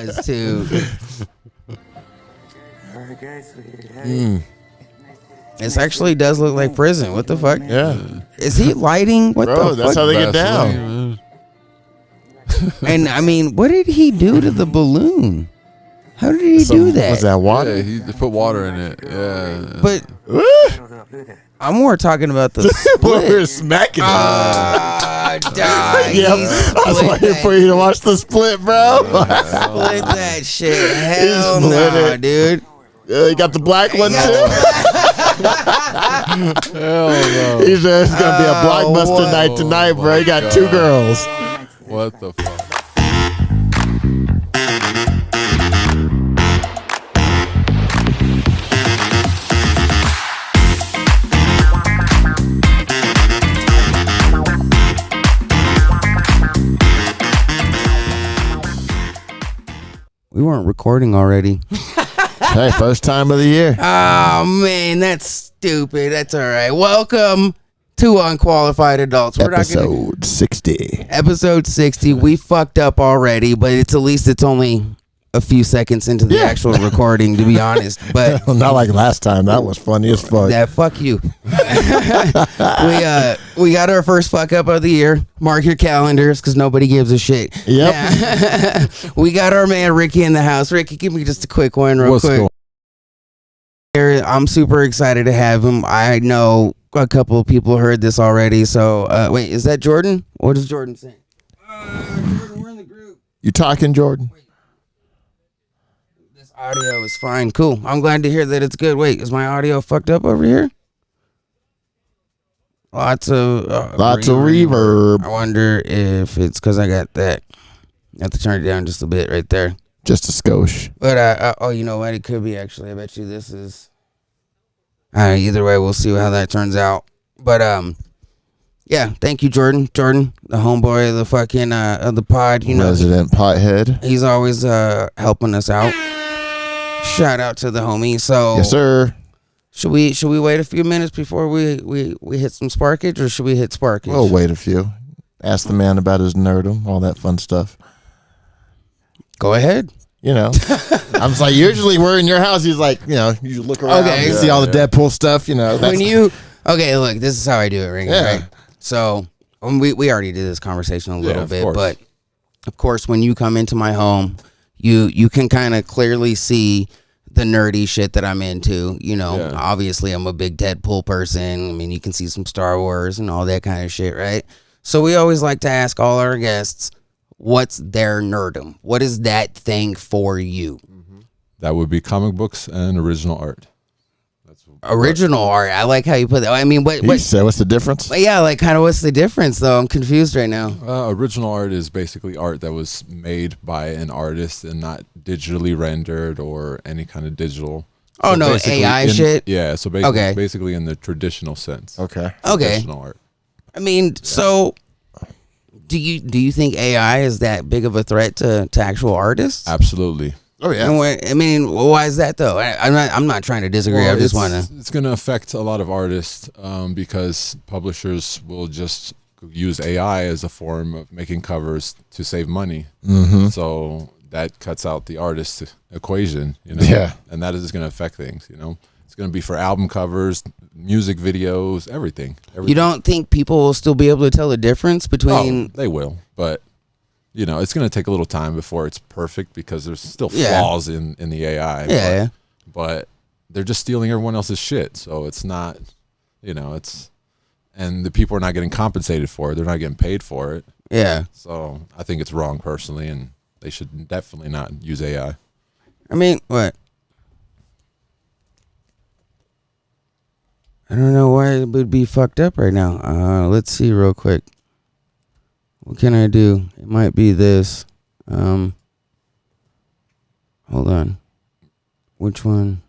does too. This actually does look like prison. What the fuck? Yeah. Is he lighting? What Bro, the that's fuck? how they get down. And I mean, what did he do to the balloon? How did he do that? Was that water? Yeah, he put water in it. Yeah. But I'm more talking about the We're split. smacking it. Yep. I was waiting for you to watch the split, bro. Split that shit. Hell split no, it. dude. You got the black one too. Hell no. He's just gonna be a blockbuster night tonight, bro. You got two girls. What the fuck? We weren't recording already. Hey, first time of the year. Oh, man, that's stupid. That's all right. Welcome to Unqualified Adults. Episode 60. Episode 60. We fucked up already, but at least it's only a few seconds into the actual recording, to be honest. But Not like last time. That was funny as fuck. that fuck you. We got our first fuck up of the year. Mark your calendars, because nobody gives a shit. Yep. We got our man Ricky in the house. Ricky, give me just a quick one real What's quick. going I'm super excited to have him. I know a couple of people heard this already. So wait, is that Jordan? What is Jordan saying? Jordan, we're in the group. You talking, Jordan? This audio is fine. Cool. I'm glad to hear that it's good. Wait, is my audio fucked up over here? Lots of reverb. I wonder if it's because I got that. I have to turn it down just a bit right there. Just a skosh. But oh, you know what? It could be actually. I bet you this is. Either way, we'll see how that turns out. But yeah. Thank you, Jordan. Jordan, the homeboy of the fucking of the pod. You know, Resident pothead. he's always helping us out. Shout out to the homie. So Yes, sir. should we wait a few minutes before we hit some sparkage, or should we hit sparkage? We'll wait a few. Ask the man about his nerdum, all that fun stuff. Go ahead. You know, I'm just like, usually we're in your house. He's like, you know, you look around, Okay. you see all the Deadpool stuff. You know, When you look, this is how I do it, Ringo, Yeah. right? So we already did this conversation a little of bit, course. but of course, when you come into my home, you can kind of clearly see the nerdy shit that I'm into. You know, Yeah. obviously I'm a big Deadpool person. I mean, you can see some Star Wars and all that kind of shit, right? So we always like to ask all our guests, what's their nerdum? What is that thing for you? That would be comic books and original art. Original art. I like how you put that. I mean, he said, what's the difference? but yeah, like kind of what's the difference though? I'm confused right now. Original art is basically art that was made by an artist and not digitally rendered or any kind of digital. Oh, So no, basically AI shit? Yeah, so Okay. basically in the traditional sense. Okay. Okay. Traditional art. I mean, so do you think AI is that big of a threat to actual artists? Absolutely. Oh yeah. And I mean, why is that though? I'm not trying to disagree. Well, I just want to. It's going to affect a lot of artists because publishers will just use AI as a form of making covers to save money. Mm-hmm. So that cuts out the artist equation, you know. Yeah. And that is going to affect things, you know. It's going to be for album covers, music videos, everything. You don't think people will still be able to tell the difference between? Oh, they will, but you know, it's going to take a little time before it's perfect because there's still Yeah. flaws in the AI. Yeah. But they're just stealing everyone else's shit. So it's not, you know, and the people are not getting compensated for it. They're not getting paid for it. Yeah. So I think it's wrong personally, and they should definitely not use AI. I mean, what? I don't know why it would be fucked up right now. Let's see real quick. What can I do? It might be this. Hold on. Which one?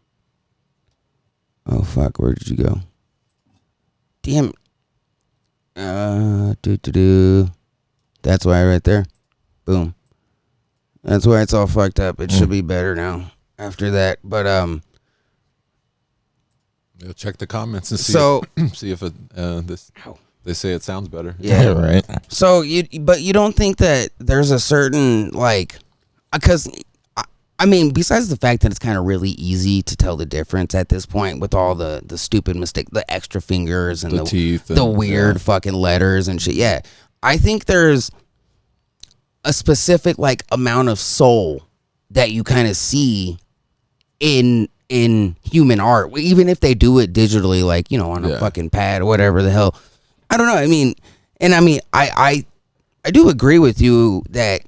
Oh fuck, where did you go? Damn. That's why right there. Boom. That's why it's all fucked up. It should be better now after that. But You'll check the comments and see So- if this they say it sounds better. yeah. Right. So you don't think that there's a certain like, because I mean, besides the fact that it's kind of really easy to tell the difference at this point with all the stupid mistake, the extra fingers and The teeth the and- weird yeah. fucking letters and shit. Yeah, I think there's a specific like amount of soul that you kind of see in human art, even if they do it digitally, like, you know, on a Yeah. fucking pad or whatever the hell. I don't know. I mean, I do agree with you that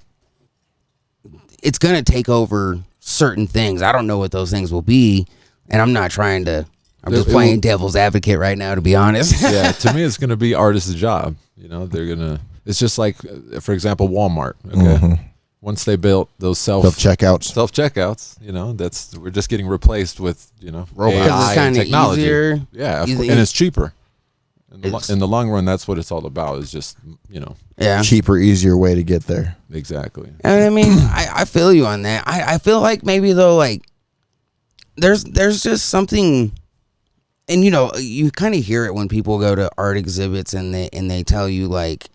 it's gonna take over certain things. I don't know what those things will be, and I'm not trying to. I'm just It playing will- devil's advocate right now, to be honest. Yeah, to me, it's going to be artist's job. You know, they're going to, it's just like, for example, Walmart. Okay. Once they built those Self-checkouts. you know, we're just getting replaced with, you know, Robots. 'Cause it's AI and kinda technology. easier. Yeah, of You course, think- and it's cheaper. It's- In the long run, that's what it's all about. Is just, you know, Yeah. Cheaper, easier way to get there. exactly. And I mean, I feel you on that. I feel like maybe though, like there's just something, and you know, you kind of hear it when people go to art exhibits and they tell you like,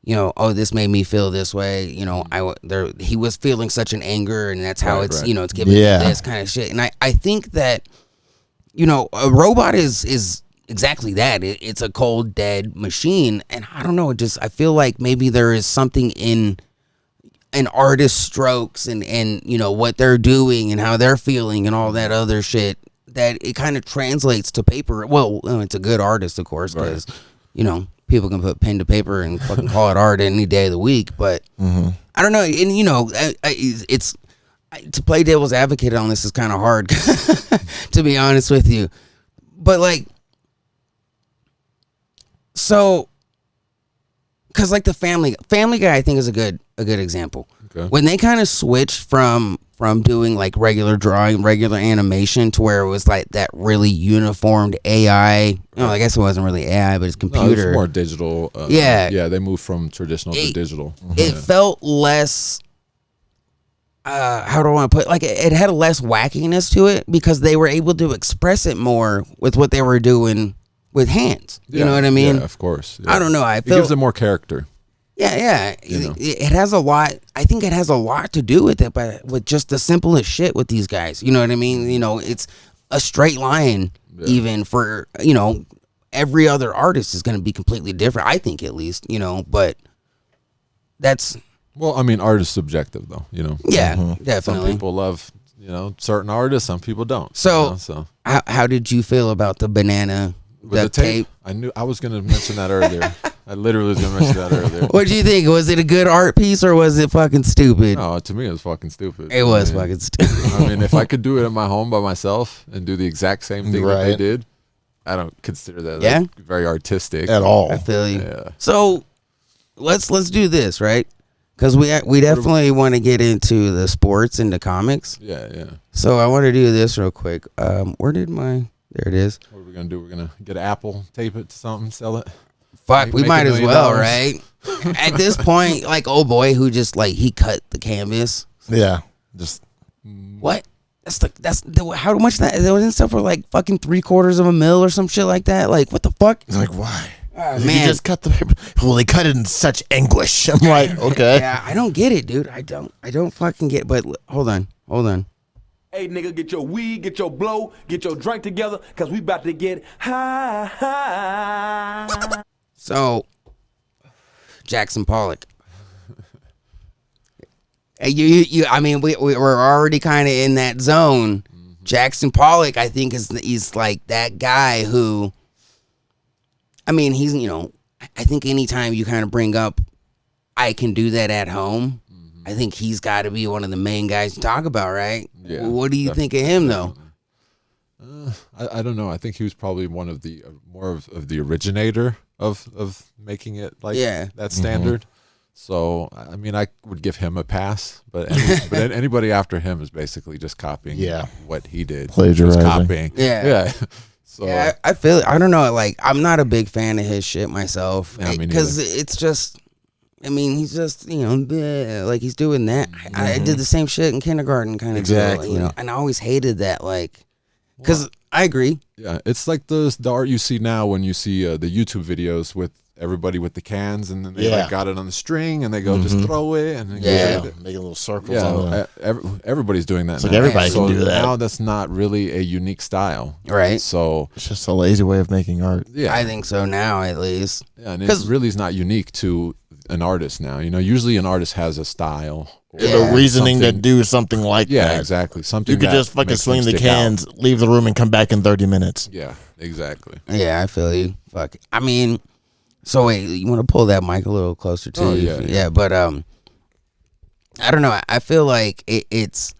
you know, oh, this made me feel this way. You know, he was feeling such an anger, and that's how Right, it's right. you know it's giving Yeah. me this kind of shit. And I think that, you know, a robot is exactly that. It's a cold dead machine, and I don't know. I feel like maybe there is something in an artist's strokes and you know what they're doing and how they're feeling and all that other shit that it kind of translates to paper. Well, it's a good artist, of course, because you know people can put pen to paper and fucking call it art any day of the week. But I don't know, and you know, it's to play devil's advocate on this is kind of hard, to be honest with you. But like, so. Because like the Family Guy, I think is a good example. Okay. When they kind of switched from doing like regular drawing, regular animation to where it was like that really uniformed AI. You know, I guess it wasn't really AI, but it's No, computer. it's more digital. Yeah. They moved from traditional to digital. It felt less. How do I want to put? Like it had less wackiness to it because they were able to express it more with what they were doing with hands. You know what I mean? Yeah, of course. Yeah. I don't know. I It feel gives it more character. Yeah. You know. It has a lot. I think it has a lot to do with it, but with just the simplest shit with these guys. You know what I mean? You know, it's a straight line. Even for, you know, every other artist is going to be completely different. I think at least, you know, but that's Well, I mean, art is subjective, though. You know. yeah, Some definitely. people love, you know, certain artists. Some people don't. So- you know, so. How did you feel about the banana With the duct tape, tape? I knew I was going to mention that earlier. I literally was going to mention that earlier. What do you think? Was it a good art piece or was it fucking stupid? No, to me, it was fucking stupid. It was I mean, fucking stupid. I mean, if I could do it at my home by myself and do the exact same thing that they Right. did, I don't consider that Yeah? like, very artistic At all. I feel you. Yeah. So let's do this, right? Because we definitely want to get into the sports and the comics. Yeah. So I want to do this real quick. Where did my? There it is. What are we gonna do? We're gonna get an Apple, tape it to something, sell it. Fuck, we Make might $1 as million. well, right? At this point, like, oh boy, who just like he cut the canvas. Yeah. Just What? How much that wasn't stuff for like fucking $750,000 or some shit like that. Like, what the fuck? he's like, why? Oh, You man. just cut the paper. Well, they cut it in such anguish. I'm like, okay. Yeah, I don't get it, dude. I don't fucking get. But hold on. Hey, nigga, get your weed, get your blow, get your drink together, because we about to get high. So, Jackson Pollock. You. I mean, we're already kind of in that zone. Jackson Pollock, I think, he's like that guy who. I mean, he's, you know, I think anytime you kind of bring up, I can do that at home. I think he's got to be one of the main guys to talk about, right? Yeah, What do you think of him, though? I don't know. I think he was probably one of the more of the originator of making it like that standard. So I mean, I would give him a pass, but anybody after him is basically just copying what he did. Plagiarizing. Just copying. Yeah. So Yeah, I feel. I don't know. Like, I'm not a big fan of his shit myself Yeah, me because neither. it's just. I mean, he's just, you know, bleh, like he's doing that. I did the same shit in kindergarten, kind of Exactly. deal, you know. And I always hated that, like, because I agree. yeah, it's like the art you see now when you see the YouTube videos with everybody with the cans, and then they like got it on the string, and they go just throw it, and then making little circles. Yeah, everybody's doing that. It's like everybody can do that. Now that's not really a unique style, right? So it's just a lazy way of making art. Yeah, I think so now, at least. Yeah, and it really is not unique to an artist now. Usually an artist has a style. The reasoning to do something like that. Yeah, exactly. Something you could just fucking swing the cans, leave the room, and come back in 30 minutes. Yeah, exactly. Yeah, I feel you. Fuck. I mean, so wait, you want to pull that mic a little closer to you? Yeah, but I don't know. I feel like it's.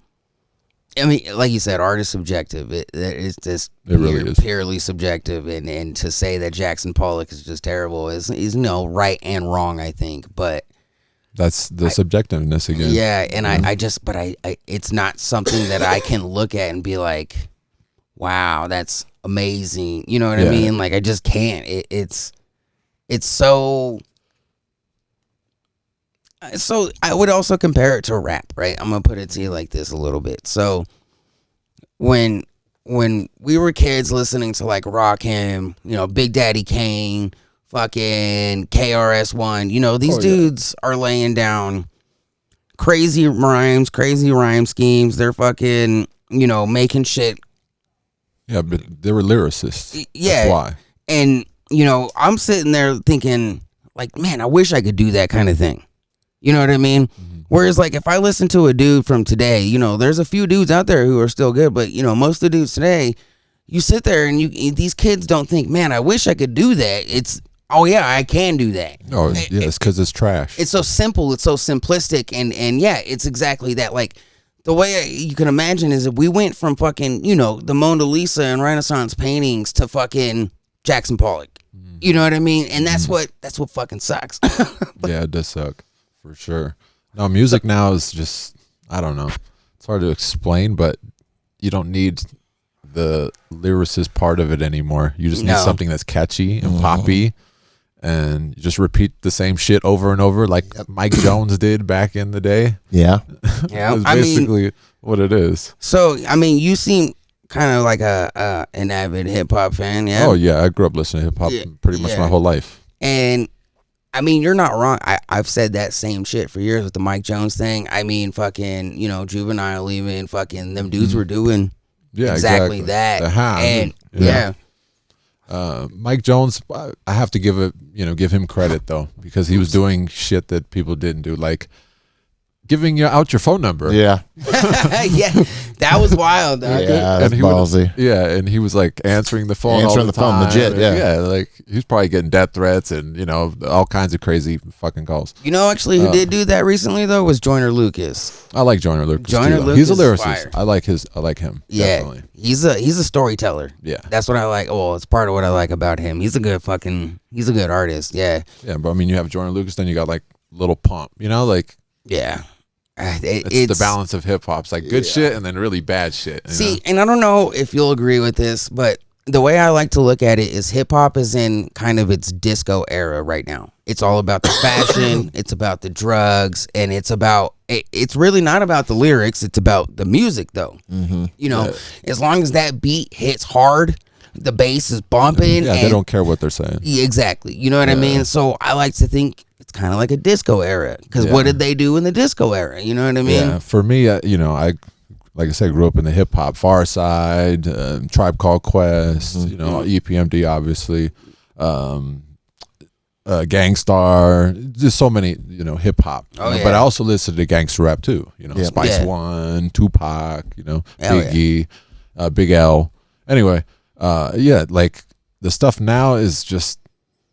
I mean, like you said, art is subjective. It's just really is purely subjective, and to say that Jackson Pollock is just terrible is no right and wrong. I think, but. That's the subjectiveness again. Yeah, and I it's not something that I can look at and be like, wow, that's amazing. You know what I mean? Like, I just can't. It's so I would also compare it to rap, right? I'm going to put it to you like this a little bit. So when we were kids listening to like Rakim, Big Daddy Kane, fucking KRS-One, these dudes are laying down crazy rhymes, crazy rhyme schemes. They're fucking, making shit. Yeah, but they were lyricists. Yeah. That's why. And, I'm sitting there thinking, like, man, I wish I could do that kind of thing. You know what I mean? Mm-hmm. Whereas, like, if I listen to a dude from today, there's a few dudes out there who are still good, but, most of the dudes today, you sit there and these kids don't think, man, I wish I could do that. It's, oh yeah, I can do that. Oh yeah, it's because it's trash. It's so simple. It's so simplistic, and yeah, it's exactly that. Like the way you can imagine is if we went from fucking the Mona Lisa and Renaissance paintings to fucking Jackson Pollock. Mm-hmm. You know what I mean? And that's what fucking sucks. Yeah, it does suck for sure. No, music now is just I don't know. It's hard to explain, but you don't need the lyricist part of it anymore. You just need something that's catchy and poppy. And you just repeat the same shit over and over like Mike Jones did back in the day. Yeah. Yeah. That's basically what it is. So, I mean, you seem kind of like an avid hip-hop fan, yeah? Oh, yeah. I grew up listening to hip-hop pretty much my whole life. And, I mean, you're not wrong. I've said that same shit for years with the Mike Jones thing. I mean, fucking, Juvenile even, fucking, them dudes were doing exactly that. And, yeah. Mike Jones, I have to give him credit though, because he was doing shit that people didn't do, like giving out your phone number. Yeah. Yeah, that was wild. Dog. Yeah, that's ballsy. And he was like answering the phone all the time. Legit. Yeah, like he's probably getting death threats and all kinds of crazy fucking calls. Actually, who did do that recently though was Joyner Lucas. I like Joyner Lucas. Lucas, he's a lyricist. I like him. Yeah, definitely. He's a storyteller. Yeah, that's what I like. Well, it's part of what I like about him. He's a good artist. Yeah. Yeah, but I mean, you have Joyner Lucas, then you got like Lil Pump. Like yeah. It's the balance of hip hop's like good shit and then really bad shit. See, and I don't know if you'll agree with this, but the way I like to look at it is hip hop is in kind of its disco era right now. It's all about the fashion, it's about the drugs, and it's really not about the lyrics. It's about the music, though. Mm-hmm. As long as that beat hits hard, the bass is bumping. Yeah, they don't care what they're saying. Yeah, exactly. You know what I mean? So I like to think it's kind of like a disco era, because what did they do in the disco era? You know what I mean? Yeah, for me, I like I said, grew up in the hip hop, Far Side, Tribe Called Quest, EPMD, obviously, Gangstar, just so many, hip hop. But I also listened to gangster rap too. Spice One, Tupac, Biggie, Big L. Anyway, like the stuff now is just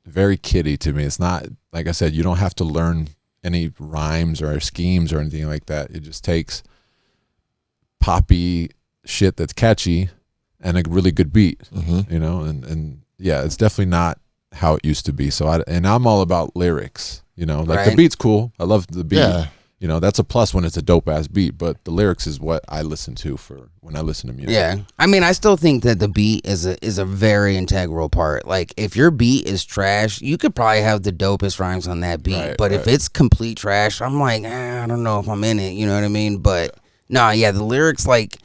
very kiddie to me. It's not, like I said, you don't have to learn any rhymes or schemes or anything like that. It just takes poppy shit that's catchy and a really good beat, and it's definitely not how it used to be. So I'm all about lyrics, the beat's cool. I love the beat. Yeah. That's a plus when it's a dope ass beat, but the lyrics is what I listen to for when I listen to music. Yeah. I mean, I still think that the beat is a very integral part. Like if your beat is trash, you could probably have the dopest rhymes on that beat. But if it's complete trash, I'm like, I don't know if I'm in it. You know what I mean? But the lyrics, like,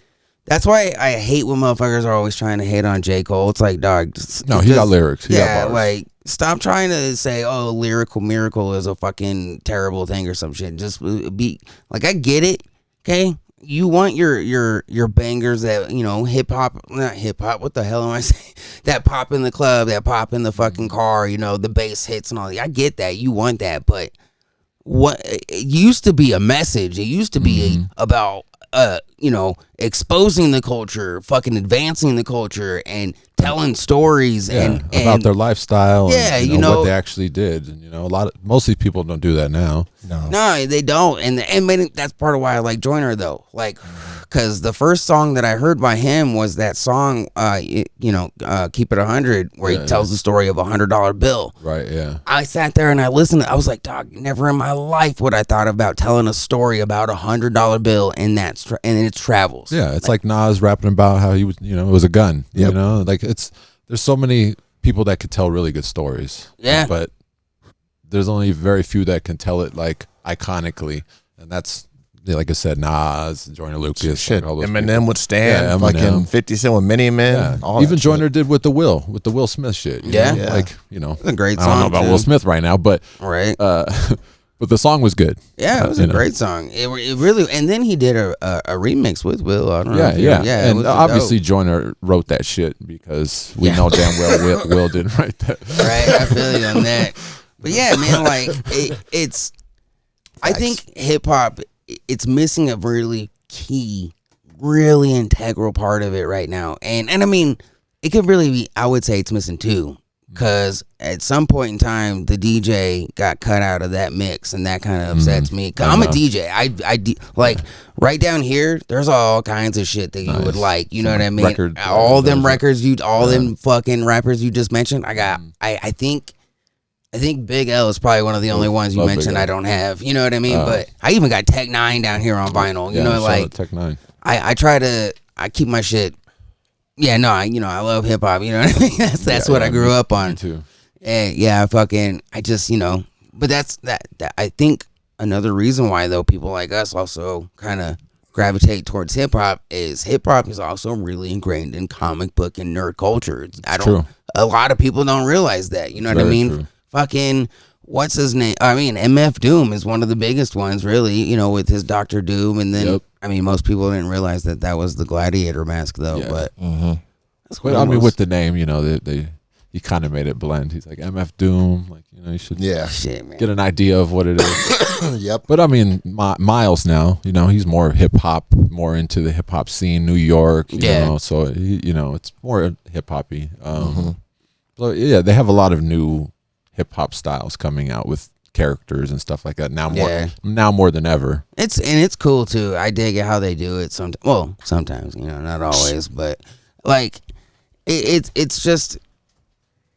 that's why I hate when motherfuckers are always trying to hate on J. Cole. It's like, dog. He got lyrics. He got bars. Like, stop trying to say, oh, lyrical miracle is a fucking terrible thing or some shit. Just be like, I get it, okay? You want your bangers that, you know, not hip hop, what the hell am I saying? That pop in the club, that pop in the fucking car, you know, the bass hits and all that. I get that. You want that, but what it used to be a message. It used to be about you know, exposing the culture, fucking advancing the culture, and telling stories and about their lifestyle. Yeah, and, you know what they actually did. And you know, mostly people don't do that now. No, they don't. And maybe that's part of why I like Joyner though. Like, because the first song that I heard by him was that song, Keep It 100, where he tells the story of $100 bill. Right. Yeah. I sat there and I listened. I was like, dog, never in my life would I thought about telling a story about $100 bill and its travels. Yeah, it's like Nas rapping about how he was, you know, it was a gun. Yep. You know, like there's so many people that could tell really good stories. Yeah. But there's only very few that can tell it like iconically, and that's, like I said, Nas, Joyner Lucas, shit. All those Eminem people. would stand, Eminem. fucking 50 Cent with Mini Men. Yeah. Even Joyner did with the Will Smith shit. You know? Yeah. Like, you know, it's a great song. I don't know about too. Will Smith right now, but right. But the song was good. Yeah, it was a great song. It really, and then he did a remix with Will. I don't know. Yeah. And obviously Joyner wrote that shit because we know damn well Will didn't write that. Right, I feel you on that. But yeah, man, like it's. I think hip hop, it's missing a really key, really integral part of it right now, and I mean, it could really be. I would say it's missing two, because at some point in time, the DJ got cut out of that mix, and that kind of upsets me. Cause I'm a DJ. I like right down here. There's all kinds of shit that you would like. You know what I mean? All them records, them fucking rappers you just mentioned. I think Big L is probably one of the only ones you mentioned I don't have. You know what I mean? But I even got Tech 9 down here on vinyl. You know, like Tech 9. I keep my shit. Yeah, no, I love hip hop. You know what I mean? That's what I grew up on. Me too. And but that's that. I think another reason why though people like us also kind of gravitate towards hip hop is also really ingrained in comic book and nerd culture. A lot of people don't realize that. You know what I mean? True. Fucking, what's his name? I mean, MF Doom is one of the biggest ones, really, you know, with his Dr. Doom. And then, I mean, most people didn't realize that was the Gladiator mask, though. Yeah. But that's what I mean, with the name, you know, he kind of made it blend. He's like, MF Doom. Like, you know, you should get an idea of what it is. Yep. But I mean, Miles now, you know, he's more hip hop, more into the hip hop scene, New York, you know, so, you know, it's more hip hoppy. So, yeah, they have a lot of new hip hop styles coming out with characters and stuff like that now more than ever. It's cool too. I dig it how they do it. Sometimes, you know, not always, but like it's just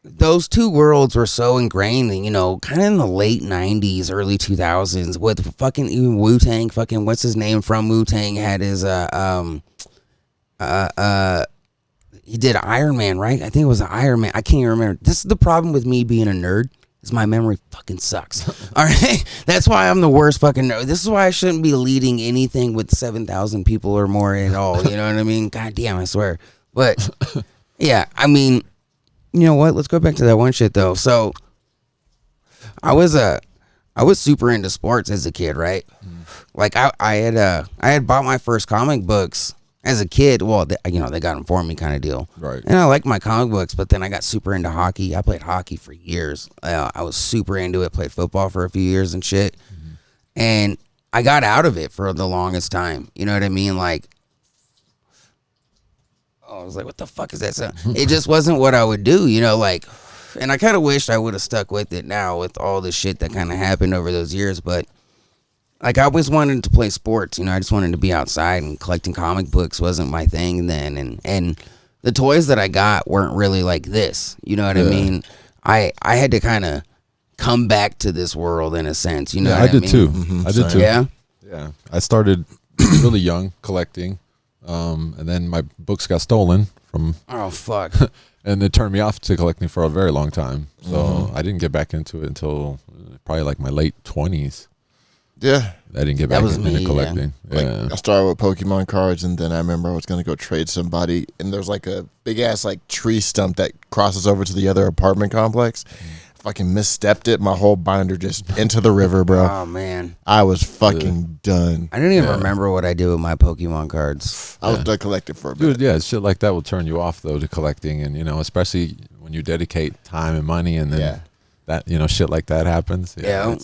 those two worlds were so ingrained, you know, kind of in the late 90s, early 2000s with fucking even Wu-Tang, fucking what's his name from Wu-Tang had his he did Iron Man, right? I think it was Iron Man. I can't even remember. This is the problem with me being a nerd, is my memory fucking sucks. All right? That's why I'm the worst fucking nerd. This is why I shouldn't be leading anything with 7,000 people or more at all. You know what I mean? God damn, I swear. But, yeah, I mean, you know what? Let's go back to that one shit, though. So, I was super into sports as a kid, right? Like, I had bought my first comic books as a kid. Well, they got them for me kind of deal. Right. And I liked my comic books, but then I got super into hockey. I played hockey for years. I was super into it. Played football for a few years and shit. And I got out of it for the longest time. You know what I mean? Like, I was like, what the fuck is that sound? It just wasn't what I would do, you know, like, and I kind of wished I would have stuck with it now with all the shit that kind of happened over those years. But like, I always wanted to play sports, you know, I just wanted to be outside, and collecting comic books wasn't my thing then. And the toys that I got weren't really like this, you know what I mean? I had to kind of come back to this world in a sense, you know what I mean? I did too. I did too. Yeah? Yeah. I started really young collecting, and then my books got stolen from... Oh, fuck. And it turned me off to collecting for a very long time. So I didn't get back into it until probably like my late 20s. Yeah. I didn't get That back was into me, collecting. Like, Yeah. I started with Pokemon cards, and then I remember I was going to go trade somebody, and there's like a big-ass like tree stump that crosses over to the other apartment complex. Fucking misstepped it. My whole binder just into the river, bro. Oh man, I was fucking done. I didn't even remember what I do with my Pokemon cards. I was done collecting for a minute. Dude, yeah, shit like that will turn you off though to collecting, and especially when you dedicate time and money, and then that shit like that happens. Yeah.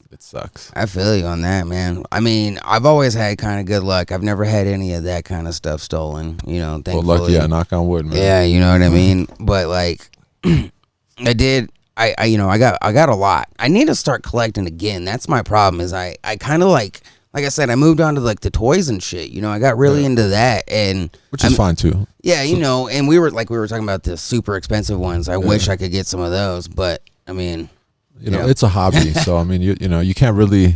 It sucks. I feel you on that, man. I mean, I've always had kind of good luck. I've never had any of that kind of stuff stolen. Thankfully. Well, lucky, yeah, knock on wood, man. Yeah, you know what I mean. But like, I did. I got a lot. I need to start collecting again. That's my problem. Is I kind of like I said, I moved on to like the toys and shit. I got really into that, and which is fine too. Yeah, and we were talking about the super expensive ones. I wish I could get some of those, but I mean, it's a hobby. So I mean, you can't really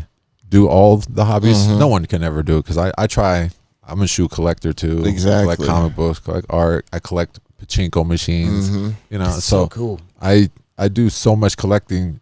do all the hobbies. No one can ever do it because I try. I'm a shoe collector too. Exactly. I collect comic books, collect art. I collect pachinko machines. That's so cool. I do so much collecting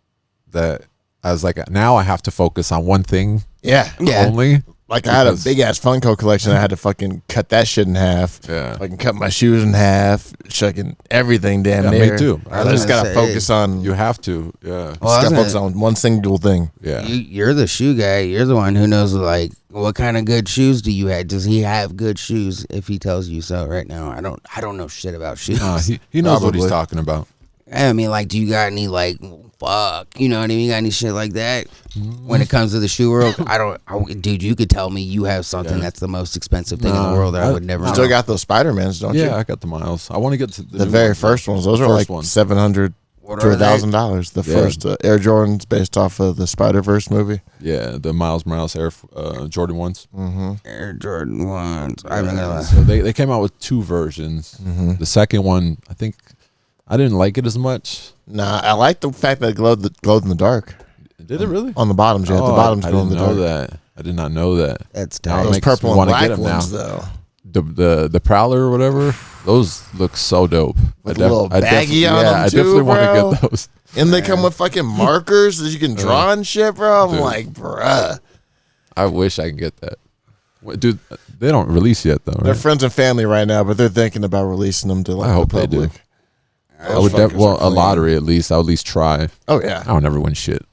that I was like, now I have to focus on one thing. Yeah. Only. Like I had a big ass Funko collection. I had to fucking cut that shit in half. Yeah. I can cut my shoes in half. Fucking everything damn near. Me too. I just gotta focus on. You have to. Yeah. Just gotta focus on one single thing. Yeah. You're the shoe guy. You're the one who knows like what kind of good shoes do you have? Does he have good shoes? If he tells you so right now, I don't know shit about shoes. He knows what he's talking about. I mean, like, do you got any like fuck? You know what I mean? You got any shit like that? When it comes to the shoe world, dude, you could tell me you have something that's the most expensive thing in the world that I would never know. Still got those Spider-Mans, don't you? Yeah, I got the Miles. I want to get to the very first ones. Those are like $700 to $1,000. The first Air Jordans based off of the Spider-Verse movie. Yeah, the Miles Morales Air Jordan ones. Air Jordan ones. I mean, so they came out with two versions. The second one, I think. I didn't like it as much. Nah, I like the fact that it glowed in the dark. Did it really? On the bottoms, yeah. The bottoms glow in the dark. That. I did not know that. That's Those tight. purple and black ones, though. The Prowler or whatever, those look so dope. With a little baggy on them, I too, definitely bro. want to get those. And they come with fucking markers that you can draw and shit, bro. I'm like, bruh. I wish I could get that. Dude, they don't release yet, though, right? They're friends and family right now, but they're thinking about releasing them to like I hope the public. they do. I would a lottery at least. I would at least try. Oh yeah. I don't ever win shit.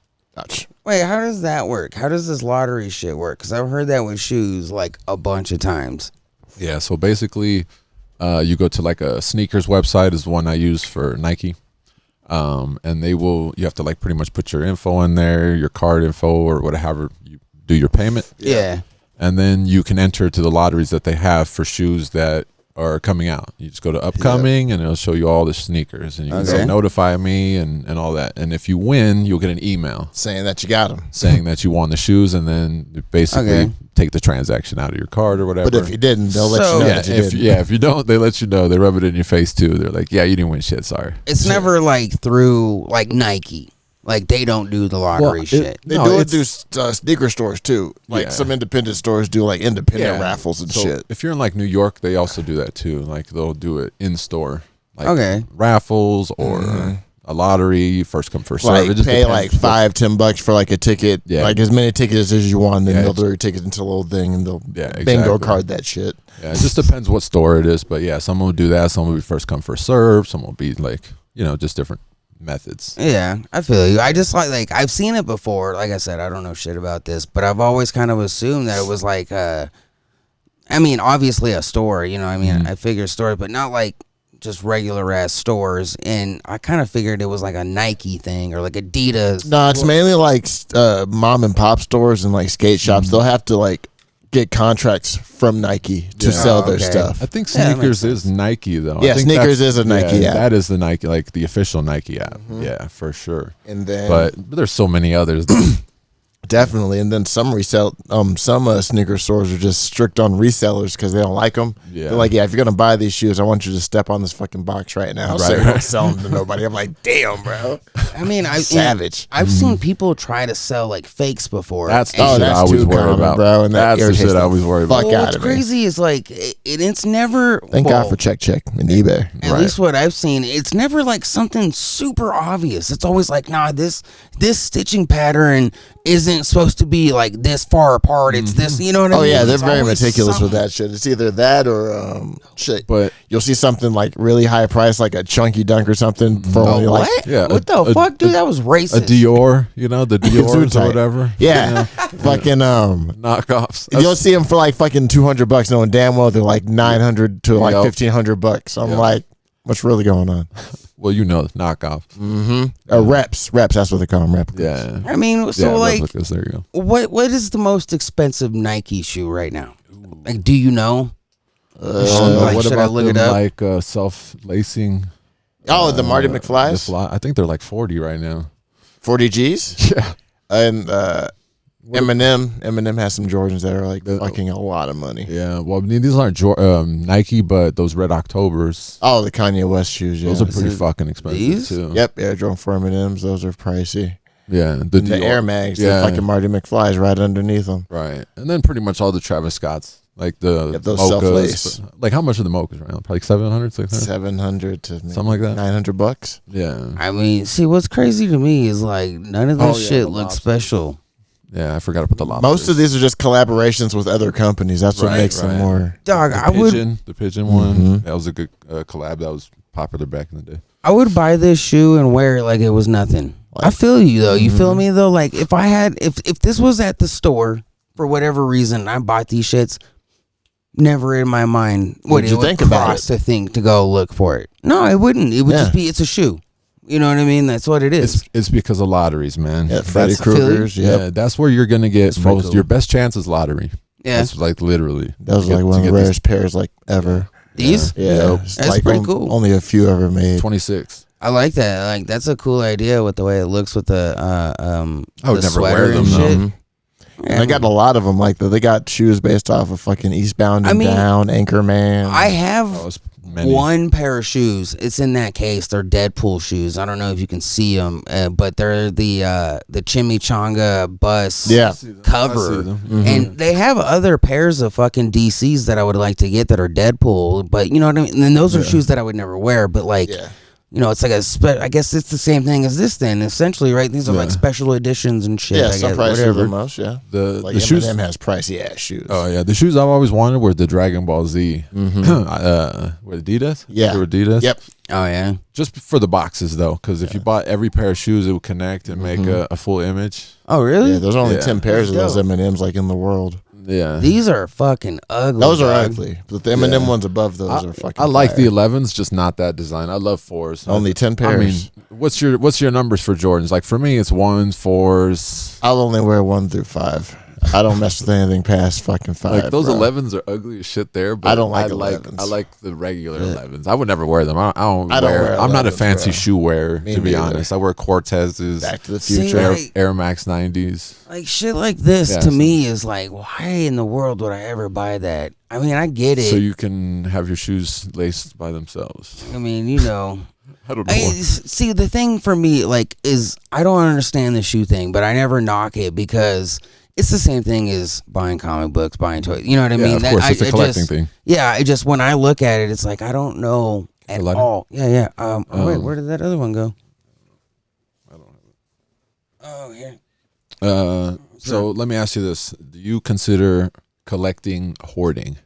Wait, how does that work? How does this lottery shit work? Because I've heard that with shoes like a bunch of times. Yeah, so basically, you go to like a sneakers website is the one I use for Nike, and you have to like pretty much put your info in there, your card info or whatever you do your payment. Yeah. And then you can enter to the lotteries that they have for shoes that are coming out. You just go to upcoming and it'll show you all the sneakers and you can say notify me and all that. And if you win, you'll get an email saying that you got them, saying that you won the shoes, and then basically take the transaction out of your card or whatever. But if you didn't, they'll let you know that you didn't. If you don't, they let you know. They rub it in your face too. They're like, yeah, you didn't win shit, sorry. It's never like through like Nike. Like they don't do the lottery shit. They do sneaker stores too. Like some independent stores do like independent raffles and shit. If you're in like New York, they also do that too. Like they'll do it in store. Like raffles or a lottery, first come first serve. Like it just pay like depends. $5-10 for like a ticket. Yeah. Like as many tickets as you want, and then they'll do your tickets into a little thing and they'll bingo card that shit. Yeah, it just depends what store it is. But yeah, some will do that. Some will be first come first serve. Some will be like just different methods. Yeah, I feel you. I just like I've seen it before. Like I said, I don't know shit about this, but I've always kind of assumed that it was like I mean, obviously a store, I figure stores, but not like just regular ass stores. And I kind of figured it was like a Nike thing or like Adidas. No, it's mainly like mom and pop stores and like skate shops. They'll have to like get contracts from Nike to sell their stuff. I think sneakers is Nike though. Yeah, I think sneakers is a Nike app. That is the Nike, like the official Nike app. Yeah, for sure. And then, but there's so many others. Definitely. And then some sneaker stores are just strict on resellers because they don't like them. Yeah. They're like, if you're gonna buy these shoes, I want you to step on this fucking box right now, so you don't sell them to nobody. I'm like, damn, bro. I mean, savage. I've seen people try to sell like fakes before. That's the shit I always worry about, bro. And that's the shit I always worry about. What's crazy is like it's never. Thank God for Check and eBay. At least what I've seen, it's never like something super obvious. It's always like, nah, this stitching pattern isn't supposed to be like this far apart. It's this, you know what I mean? Oh yeah, they're It's very always meticulous with something. that shit. It's either that or shit. But You'll see something like really high price, like a chunky dunk or something for only like What? Yeah, What the fuck, dude? That was racist. a Dior, the Dior's Zootite. or whatever. yeah, fucking Knockoffs. You'll see them for like fucking $200, knowing damn well they're like $900 to like Yep. $1,500. I'm Yep. like, what's really going on? Well, knockoffs. Reps. That's what they call them. Replicas. Yeah. I mean, so yeah, like, replicas, there you go. what is the most expensive Nike shoe right now? Like, do you know? What should I about look them it up? like self-lacing? Oh, the Marty the McFlys, fly? I think they're like 40 right now. 40 Gs, Yeah. and Eminem has some Jordans that are like fucking a lot of money. Yeah. Well, I mean, these aren't Nike, but those Red Octobers, Oh, the Kanye West shoes. Yeah, those are pretty fucking expensive these? too. Yep, Air Jordan 4 M&Ms. Those are pricey. Yeah. And the Dior- Air Mags, Yeah. the fucking Marty McFlys right underneath them. Right. And then pretty much all the Travis Scotts. Like the Yep, those mochas. self-lace. Like how much are the mochas right now? Probably like 700, 600? 700 to maybe Something like that. $900. Yeah. I mean, see, what's crazy to me is like none of this Oh, yeah, shit the looks lobsters. special. Yeah, I forgot about the lobsters. Most of these are just collaborations with other companies. That's what Right, makes them right. more. Dog, The pigeon one. That was a good collab that was popular back in the day. I would buy this shoe and wear it like it was nothing. I feel you though. You feel me though? Like if this was at the store for whatever reason, I bought these shits. Never in my mind would What'd you think about cross to think to go look for it. No, I wouldn't. It would just be it's a shoe. You know what I mean? That's what it is. It's because of lotteries, man. Yeah, Freddy That's- Krueger's. Yeah, Yep. that's where you're gonna get pretty most. cool. Your best chance is lottery. Yeah. That's like literally. That was to like get- one to of the get rarest pairs like ever. These? Yeah, Yep. it's That's like pretty cool. Only a few ever made. 26. I like that. Like that's a cool idea with the way it looks with the I the would never sweater wear them and though. shit. Mhm. And they got a lot of them. Like they got shoes based off of fucking Eastbound and I mean, Down, Anchorman. I have Oh, it's many. one pair of shoes. It's in that case. They're Deadpool shoes. I don't know if you can see them, but they're the Chimichanga bus cover. I see them. And they have other pairs of fucking DCs that I would like to get that are Deadpool. But you know what I mean? And then those are shoes that I would never wear. But like, you know, it's like I guess it's the same thing as this then, essentially, right? These are like special editions and shit. yeah, I some guess, price for whatever. the most. Yeah, The like the shoes. Eminem has pricey ass shoes. Oh yeah, the shoes I've always wanted were the Dragon Ball Z. Were Adidas? Yeah. They were Adidas. Yep. Oh, yeah. Just for the boxes though, because if you bought every pair of shoes, it would connect and make a full image. Oh, really? Yeah, there's only Yeah. 10 pairs of those Dope. M&Ms like in the world. Yeah. These are fucking ugly. Those are dog. ugly, but the M&M ones above those are fucking. I like fire. the 11s, just not that design. I love 4s. Only 10 I mean, pairs. what's your numbers for Jordans? Like for me, it's 1s, 4s. I'll only wear 1 through 5. I don't mess with anything past fucking 5. Like those bro. 11s are ugly as shit there. But I don't like 11s. I like the regular 11s. I would never wear them. I don't I don't wear. wear I'm not a 11s, fancy bro. shoe wearer, Me to be neither. honest. I wear Cortez's, Back to the See, Future. like- Air Max 90s. Like shit like this Yeah, to so- me is like, why in the world would I ever buy that? I mean, I get it. So you can have your shoes laced by themselves. I mean, you know. I don't know. See, the thing for me, like, is I don't understand the shoe thing, but I never knock it because it's the same thing as buying comic books, buying toys. You know what I mean? Of course, it's a collecting just, thing. Yeah, I just when I look at it, it's like I don't know at lighter? all. Yeah. Wait, where did that other one go? I don't have it. Oh yeah. So let me ask you this: do you consider collecting hoarding?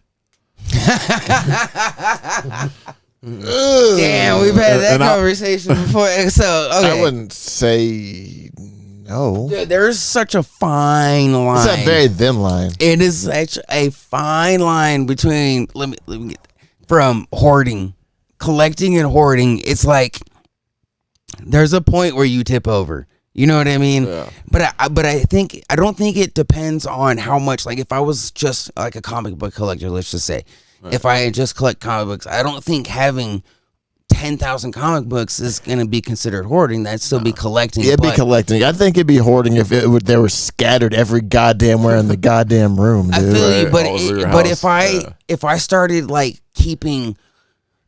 Damn, we've had that and I- conversation before. So okay. I wouldn't say no. Dude, there's such a fine line. It's a very thin line. It is such a fine line between let me get from hoarding, collecting and hoarding. It's like there's a point where you tip over. You know what I mean? Yeah. But I don't think it depends on how much. Like if I was just like a comic book collector, let's just say, if I just collect comic books, I don't think having 10,000 comic books is going to be considered hoarding. That'd still be collecting. It'd be but- collecting. I think it'd be hoarding if they were scattered every goddamn where in the goddamn room, dude. I feel you, Right, but all over your but house. if I started like keeping,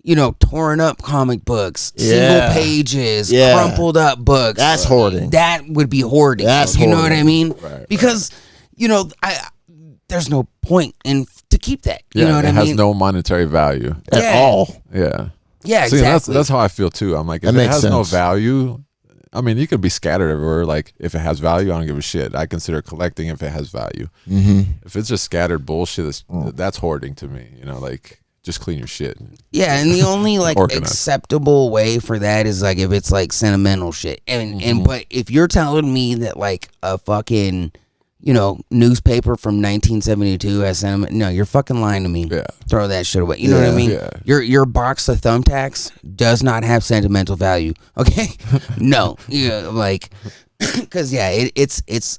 you know, torn up comic books, Yeah. single pages, Yeah. crumpled up books, That's hoarding. That would be hoarding. That's you know what I hoarding. mean? Right, because you know, there's no point in to keep that. You know what it I has mean? no monetary value. At Yeah. all. Yeah. Yeah, See, exactly. that's how I feel too. I'm like, That if it makes has no sense. value, I mean, you could be scattered everywhere. Like, if it has value, I don't give a shit. I consider collecting if it has value. If it's just scattered bullshit, that's hoarding to me. You know, like, just clean your shit. Yeah, and the only like acceptable way for that is like if it's like sentimental shit. And but if you're telling me that like a fucking, you know, newspaper from 1972 has sentiment, no, you're fucking lying to me. Yeah. Throw that shit away. You know what I mean? Yeah. Your box of thumbtacks does not have sentimental value. Okay? No. Yeah, like cuz yeah, it's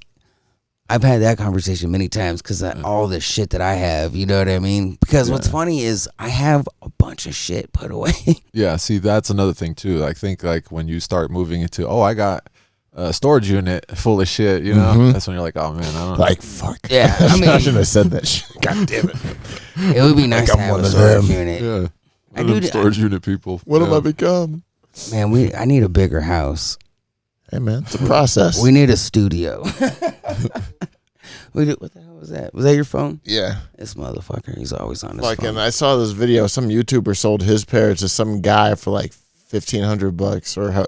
I've had that conversation many times because all the shit that I have, you know what I mean? Because what's funny is I have a bunch of shit put away. Yeah, see, that's another thing too. I think like when you start moving into, I got a storage unit full of shit, you know? That's when you're like, oh man, I don't know. Like, fuck. Yeah, I mean, I shouldn't have said that shit. God damn it. It would be nice to have a storage unit. Yeah. I do storage unit people. What have I become? Man, I need a bigger house. Hey man, it's a process. We need a studio. What the hell was that? Was that your phone? Yeah. This motherfucker, he's always on his phone. I saw this video. Some YouTuber sold his pair to some guy for like $1,500 or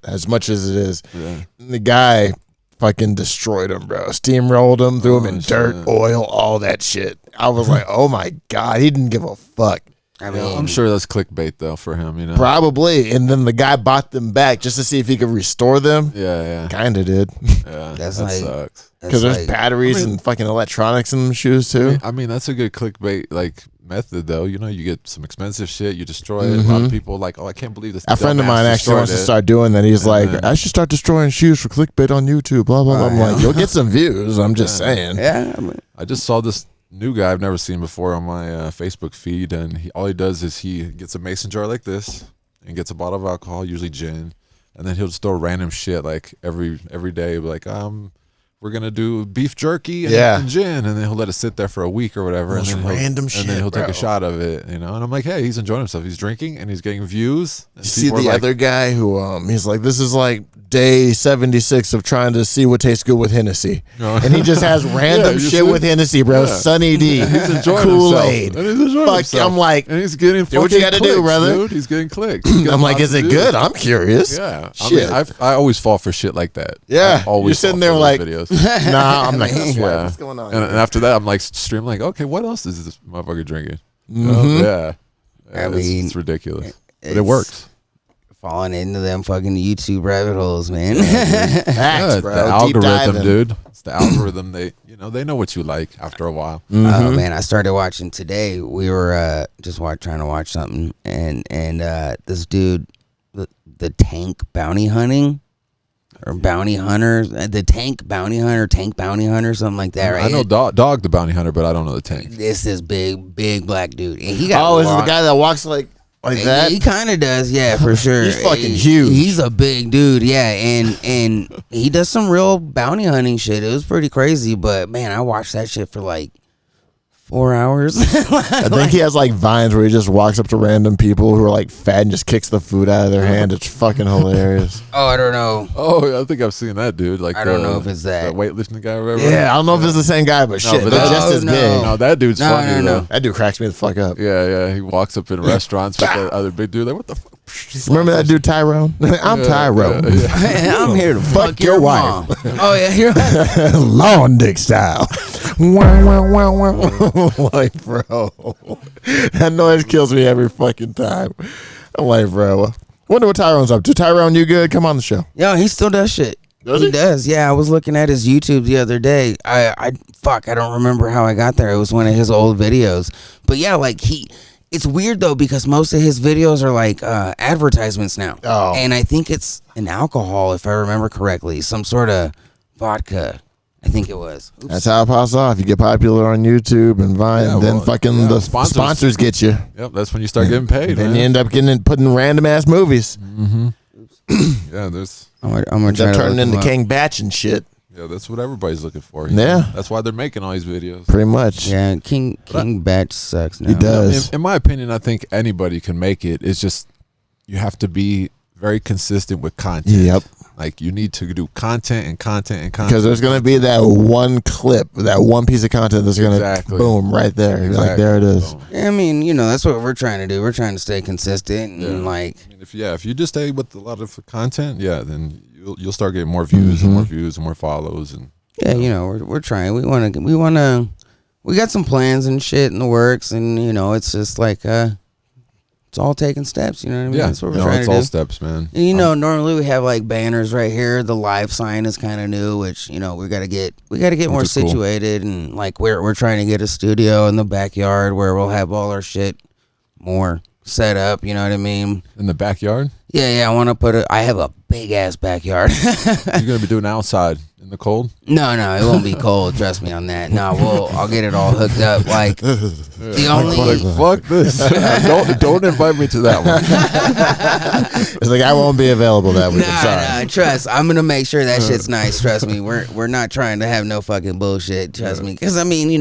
as much as it is. Yeah. And the guy fucking destroyed him, bro. Steamrolled him, threw him in dirt, oil, all that shit. I was like, oh my God, he didn't give a fuck. I mean, I'm sure that's clickbait though for him, you know. Probably, and then the guy bought them back just to see if he could restore them. Yeah. Kind of did. Yeah, that sucks. Because there's batteries and fucking electronics in them shoes too. I mean, that's a good clickbait like method though. You know, you get some expensive shit, you destroy it. A lot of people are like, I can't believe this. A friend of mine actually wants to start doing that. He's like, I should start destroying shoes for clickbait on YouTube. Blah blah blah. I'm like, you'll get some views. I'm just saying. Yeah. I mean, I just saw this new guy I've never seen before on my Facebook feed, and all he does is he gets a mason jar like this and gets a bottle of alcohol, usually gin, and then he'll just throw random shit like every day, like we're gonna do beef jerky and gin, and then he'll let it sit there for a week or whatever, and then he'll take a shot of it, you know. And I'm like, hey, he's enjoying himself. He's drinking and he's getting views. You see the other guy who he's like, this is like day 76 of trying to see what tastes good with Hennessy, and he just has random shit with Hennessy, bro. Sunny D, he's enjoying Kool-Aid. Himself. And he's enjoying himself. I'm like, and he's getting do what you got to do, brother. Dude, he's getting clicked. I'm like, is it good? I'm curious. Yeah, shit. I mean, I always fall for shit like that. Yeah, you're sitting there like, videos. Nah, I'm like, what's going on? And after that, I'm like, like, okay, what else is this motherfucker drinking? Yeah, I mean, it's ridiculous, but it works. Falling into them fucking YouTube rabbit holes, man. Facts, bro. The algorithm, dude. It's the algorithm. They know what you like after a while. Oh man, I started watching today. We were just trying to watch something, and this dude, the tank bounty hunting. Or bounty hunter, the tank bounty hunter, something like that, right? I know Dog the bounty hunter, but I don't know the tank. This is big black dude, and he got. Is it the guy that walks like that? He kind of does, yeah, for sure. He's fucking huge. He's a big dude, yeah, and he does some real bounty hunting shit. It was pretty crazy, but man, I watched that shit for like 4 hours. I think he has like vines where he just walks up to random people who are like fat and just kicks the food out of their hand. It's fucking hilarious. Oh, I don't know. Oh, I think I've seen that dude. Like, I don't know if it's that weightlifting guy or whatever. Yeah, I don't know if it's the same guy, but shit, but they're just as big. No, that dude's funny though. That dude cracks me the fuck up. Yeah. He walks up in restaurants with the other big dude. Like, what the fuck? Remember that dude Tyrone? I'm Tyrone. I'm here to fuck your wife. Oh yeah, you're lawn dick style. Like, bro, that noise kills me every fucking time. I'm like, bro, wonder what Tyrone's up to. Tyrone, you good? Come on the show. Yo, he still does shit. Does he? Does. Yeah, I was looking at his YouTube the other day. I don't remember how I got there. It was one of his old videos. But yeah, like it's weird though because most of his videos are like advertisements now. Oh. And I think it's an alcohol, if I remember correctly, some sort of vodka. I think it was. Oops. That's how it pops off. You get popular on YouTube and Vine, then the sponsors get you. Yep, that's when you start getting paid. Then you end up put in random ass movies. Mm-hmm. Yeah, there's. I'm gonna try to turning into King Batch and shit. Yeah, that's what everybody's looking for. Yeah, that's why they're making all these videos. Pretty much. Yeah, King Batch sucks now. He does. In my opinion, I think anybody can make it. It's just you have to be very consistent with content. Yep. Like you need to do content. Because there's going to be that one clip, that one piece of content that's going to boom right there. Exactly. Like there it is. I mean, that's what we're trying to do. We're trying to stay consistent and like. I mean, if you just stay with a lot of content, then you'll start getting more views and more views and more follows and. Yeah, we're trying. We got some plans and shit in the works, and it's just like it's all taking steps. You know what I mean? Yeah, that's what we're trying to do. It's all steps, man. And, normally we have like banners right here. The live sign is kind of new, which we got to get more situated, cool. And like we're trying to get a studio in the backyard where we'll have all our shit more set up. You know what I mean? In the backyard? Yeah. I want to I have a big ass backyard. You're gonna be doing outside in the cold? No, it won't be cold. Trust me on that. No, I'll get it all hooked up. Like the only fuck this. don't invite me to that one. It's like I won't be available that week. Nah, trust. I'm gonna make sure that shit's nice. Trust me. We're not trying to have no fucking bullshit. Trust me. Because I mean,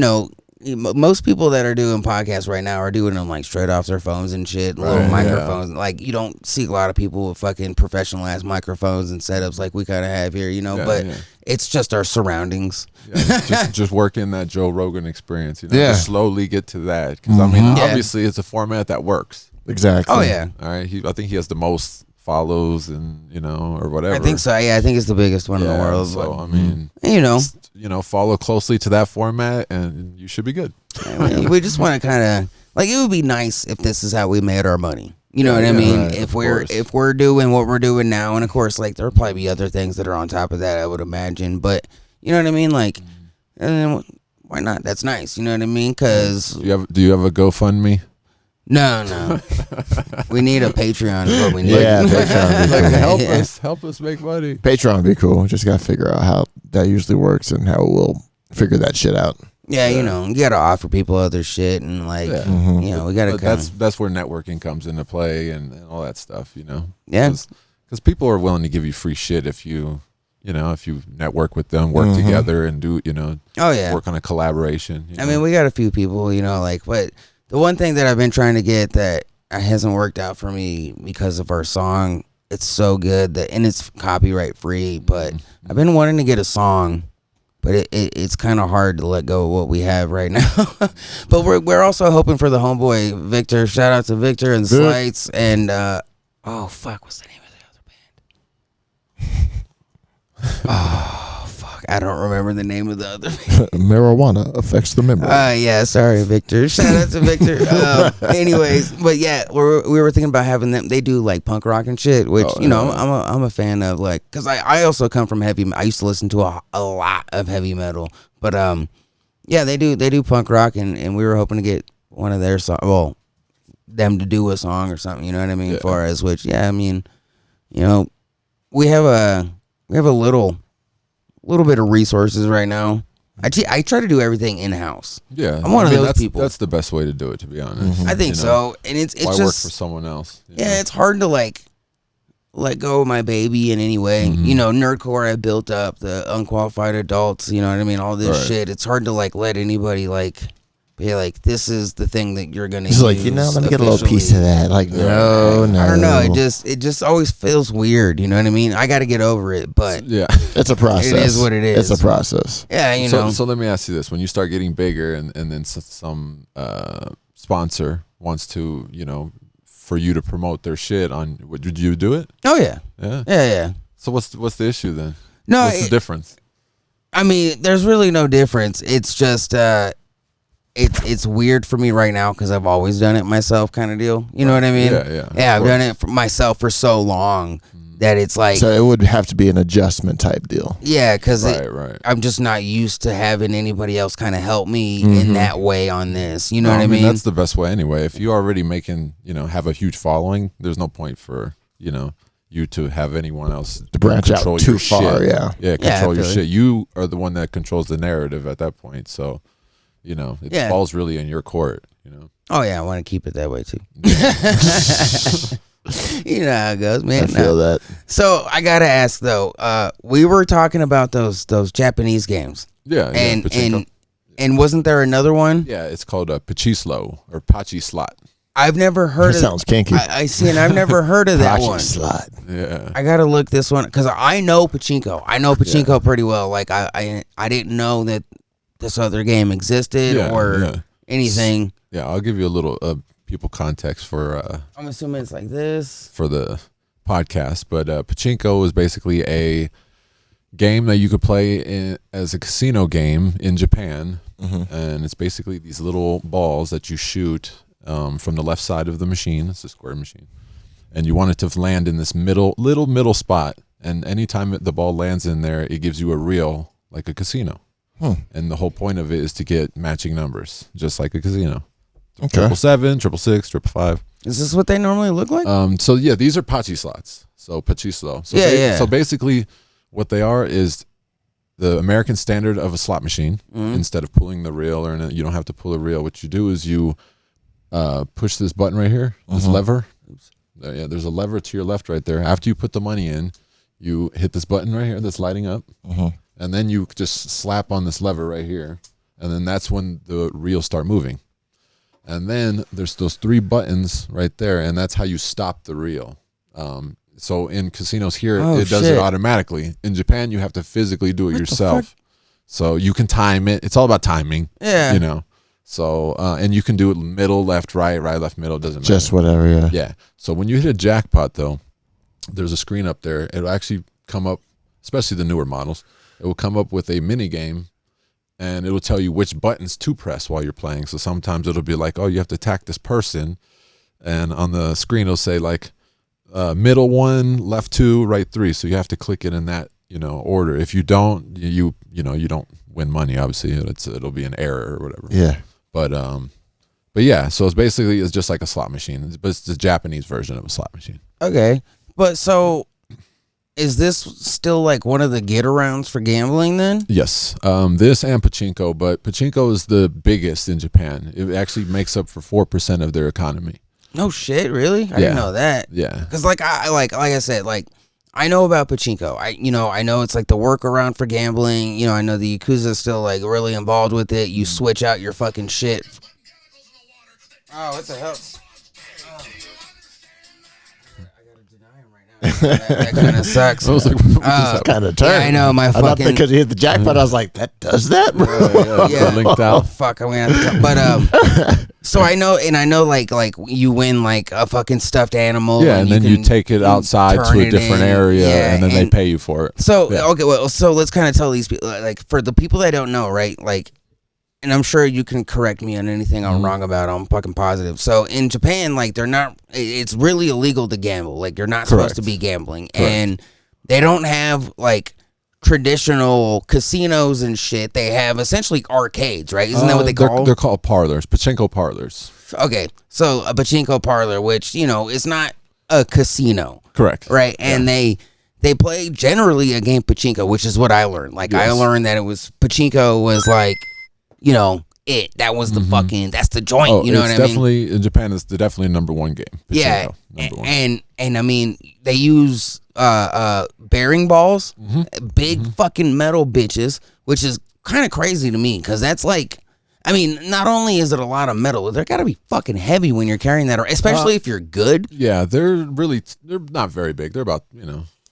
most people that are doing podcasts right now are doing them like straight off their phones and shit, little microphones. Yeah. Like you don't see a lot of people with fucking professional ass microphones and setups like we kind of have here, but it's just our surroundings. Yeah, just work in that Joe Rogan experience, just slowly get to that. Because I mean, obviously it's a format that works. Exactly. Oh yeah. All right. I think he has the most follows and or whatever. I think so. Yeah, I think it's the biggest one in the world. So I mean, follow closely to that format, and you should be good. We just want to kind of like it would be nice if this is how we made our money. You know what I mean? Right, if we're doing what we're doing now, and of course, like there'll probably be other things that are on top of that, I would imagine. But you know what I mean? Like, why not? That's nice. You know what I mean? Because do you have a GoFundMe? No. We need a Patreon is what we need. Yeah, Patreon. Help us make money. Patreon would be cool. Just gotta figure out how that usually works and how we'll figure that shit out. Yeah, you gotta offer people other shit and like we gotta that's where networking comes into play and all that stuff, Yeah. Because people are willing to give you free shit if you network with them, work together and do, work on a collaboration. I mean, we got a few people, but the one thing that I've been trying to get that hasn't worked out for me because of our song, it's so good and it's copyright free, but I've been wanting to get a song, but it's kind of hard to let go of what we have right now. But we're also hoping for the homeboy Victor. Shout out to Victor and Slights and what's the name of the other band? Oh fuck, I don't remember the name of the other band. Marijuana affects the memory. Yeah, sorry, Victor. Shout out to Victor. Anyways, but yeah, we were thinking about having them. They do like punk rock and shit, which I'm a fan of. Like, because I also come from heavy. I used to listen to a lot of heavy metal, but they do punk rock, and we were hoping to get one of their songs. Well, them to do a song or something. You know what I mean? As far as which, I mean, we have a little bit of resources right now. I try to do everything in house. Yeah, I'm one of those people. That's the best way to do it, to be honest. I think so, and it's why just work for someone else. It's hard to like let go of my baby in any way. Nerdcore I built up, the Unqualified Adults. You know what I mean? All this shit. It's hard to like let anybody like be like, this is the thing that you're gonna use. Like, let me get a little piece of that. Like, no. I don't know. It just always feels weird. You know what I mean? I got to get over it, but it's a process. It is what it is. It's a process. Yeah, So let me ask you this: when you start getting bigger, and then some sponsor wants to, for you to promote their shit on, would you do it? Oh yeah. Yeah. So what's the issue then? No, what's the difference? I mean, there's really no difference. It's just it's weird for me right now because I've always done it myself, kind of deal. You know what I mean? Yeah. I've done it for myself for so long that it's like, so it would have to be an adjustment type deal. Yeah, because I'm just not used to having anybody else kind of help me in that way on this. You know what I mean? That's the best way anyway. If you're already making, have a huge following, there's no point for you to have anyone else to branch out too far. Shit. Control your shit. You are the one that controls the narrative at that point. So. It falls really in your court, Oh, yeah, I want to keep it that way, too. You know how it goes, man. I feel that. So, I got to ask, though, we were talking about those Japanese games. Yeah, and wasn't there another one? Yeah, it's called a pachislo or pachislo. I've never heard that. Sounds kinky. I see, and I've never heard of that one. Pachislo. Yeah. I got to look this one, because I know Pachinko. I know Pachinko pretty well. Like, I didn't know that this other game existed or anything. Yeah, I'll give you a little people context for I'm assuming it's like this. For the podcast, but Pachinko is basically a game that you could play as a casino game in Japan, and it's basically these little balls that you shoot from the left side of the machine. It's a square machine, and you want it to land in this little middle spot. And anytime the ball lands in there, it gives you a reel like a casino. And the whole point of it is to get matching numbers, just like a casino. Okay. 777, 666, 555. Is this what they normally look like? So yeah, these are pachi slots. So pachislo. So So basically, what they are is the American standard of a slot machine. Instead of pulling the reel, you don't have to pull a reel. What you do is you push this button right here, this lever. Yeah, there's a lever to your left right there. After you put the money in, you hit this button right here that's lighting up, and then you just slap on this lever right here, and then that's when the reels start moving. And then there's those 3 buttons right there, and that's how you stop the reel. So in casinos here, it does it automatically. In Japan, you have to physically do it yourself. So you can time it. It's all about timing. Yeah. You know. So and you can do it middle, left, right, left, middle. Doesn't matter. Just whatever. Yeah. Yeah. So when you hit a jackpot, though, there's a screen up there. It'll actually come up, especially the newer models. It will come up with a mini game, and it will tell you which buttons to press while you're playing. So sometimes it'll be like, oh, you have to attack this person, and on the screen it'll say like middle 1, left 2, right 3. So you have to click it in that order. If you don't, you don't win money. Obviously, it'll be an error or whatever. Yeah. But yeah. So it's just like a slot machine, but it's the Japanese version of a slot machine. Okay. But so, is this still like one of the get-arounds for gambling then? Yes. This and Pachinko, but Pachinko is the biggest in Japan. It actually makes up for 4% of their economy. No shit, really? I didn't know that. Yeah. Because like I said, like I know about Pachinko. I know it's like the workaround for gambling. I know the Yakuza is still like really involved with it. You switch out your fucking shit. Oh, what the hell? That kind of sucks. I was like, kind of turn. Yeah, I know my fucking. I thought because he hit the jackpot, I was like, that does that, bro. Yeah. Linked out. Oh, fuck, I'm gonna have to. But so I know like you win like a fucking stuffed animal. Yeah, and then you take it outside to a different area, and then they pay you for it. So okay, well, so let's kind of tell these people, like for the people that don't know, right? Like, and I'm sure you can correct me on anything I'm wrong about. I'm fucking positive. So in Japan, like it's really illegal to gamble. Like you're not supposed to be gambling. Correct. And they don't have like traditional casinos and shit. They have essentially arcades, right? Isn't that what they call them? They're called parlors, pachinko parlors. Okay, so a pachinko parlor, which, is not a casino. Correct. Right? And they play generally a game pachinko, which is what I learned. Like I learned that pachinko was like, that was the fucking, that's the joint, you know what I mean? Definitely, in Japan, it's definitely number 1 game. Pachinko, and I mean, they use bearing balls, big fucking metal bitches, which is kind of crazy to me, because that's like, I mean, not only is it a lot of metal, they're gotta be fucking heavy when you're carrying that, especially if you're good. Yeah, they're not very big. They're about,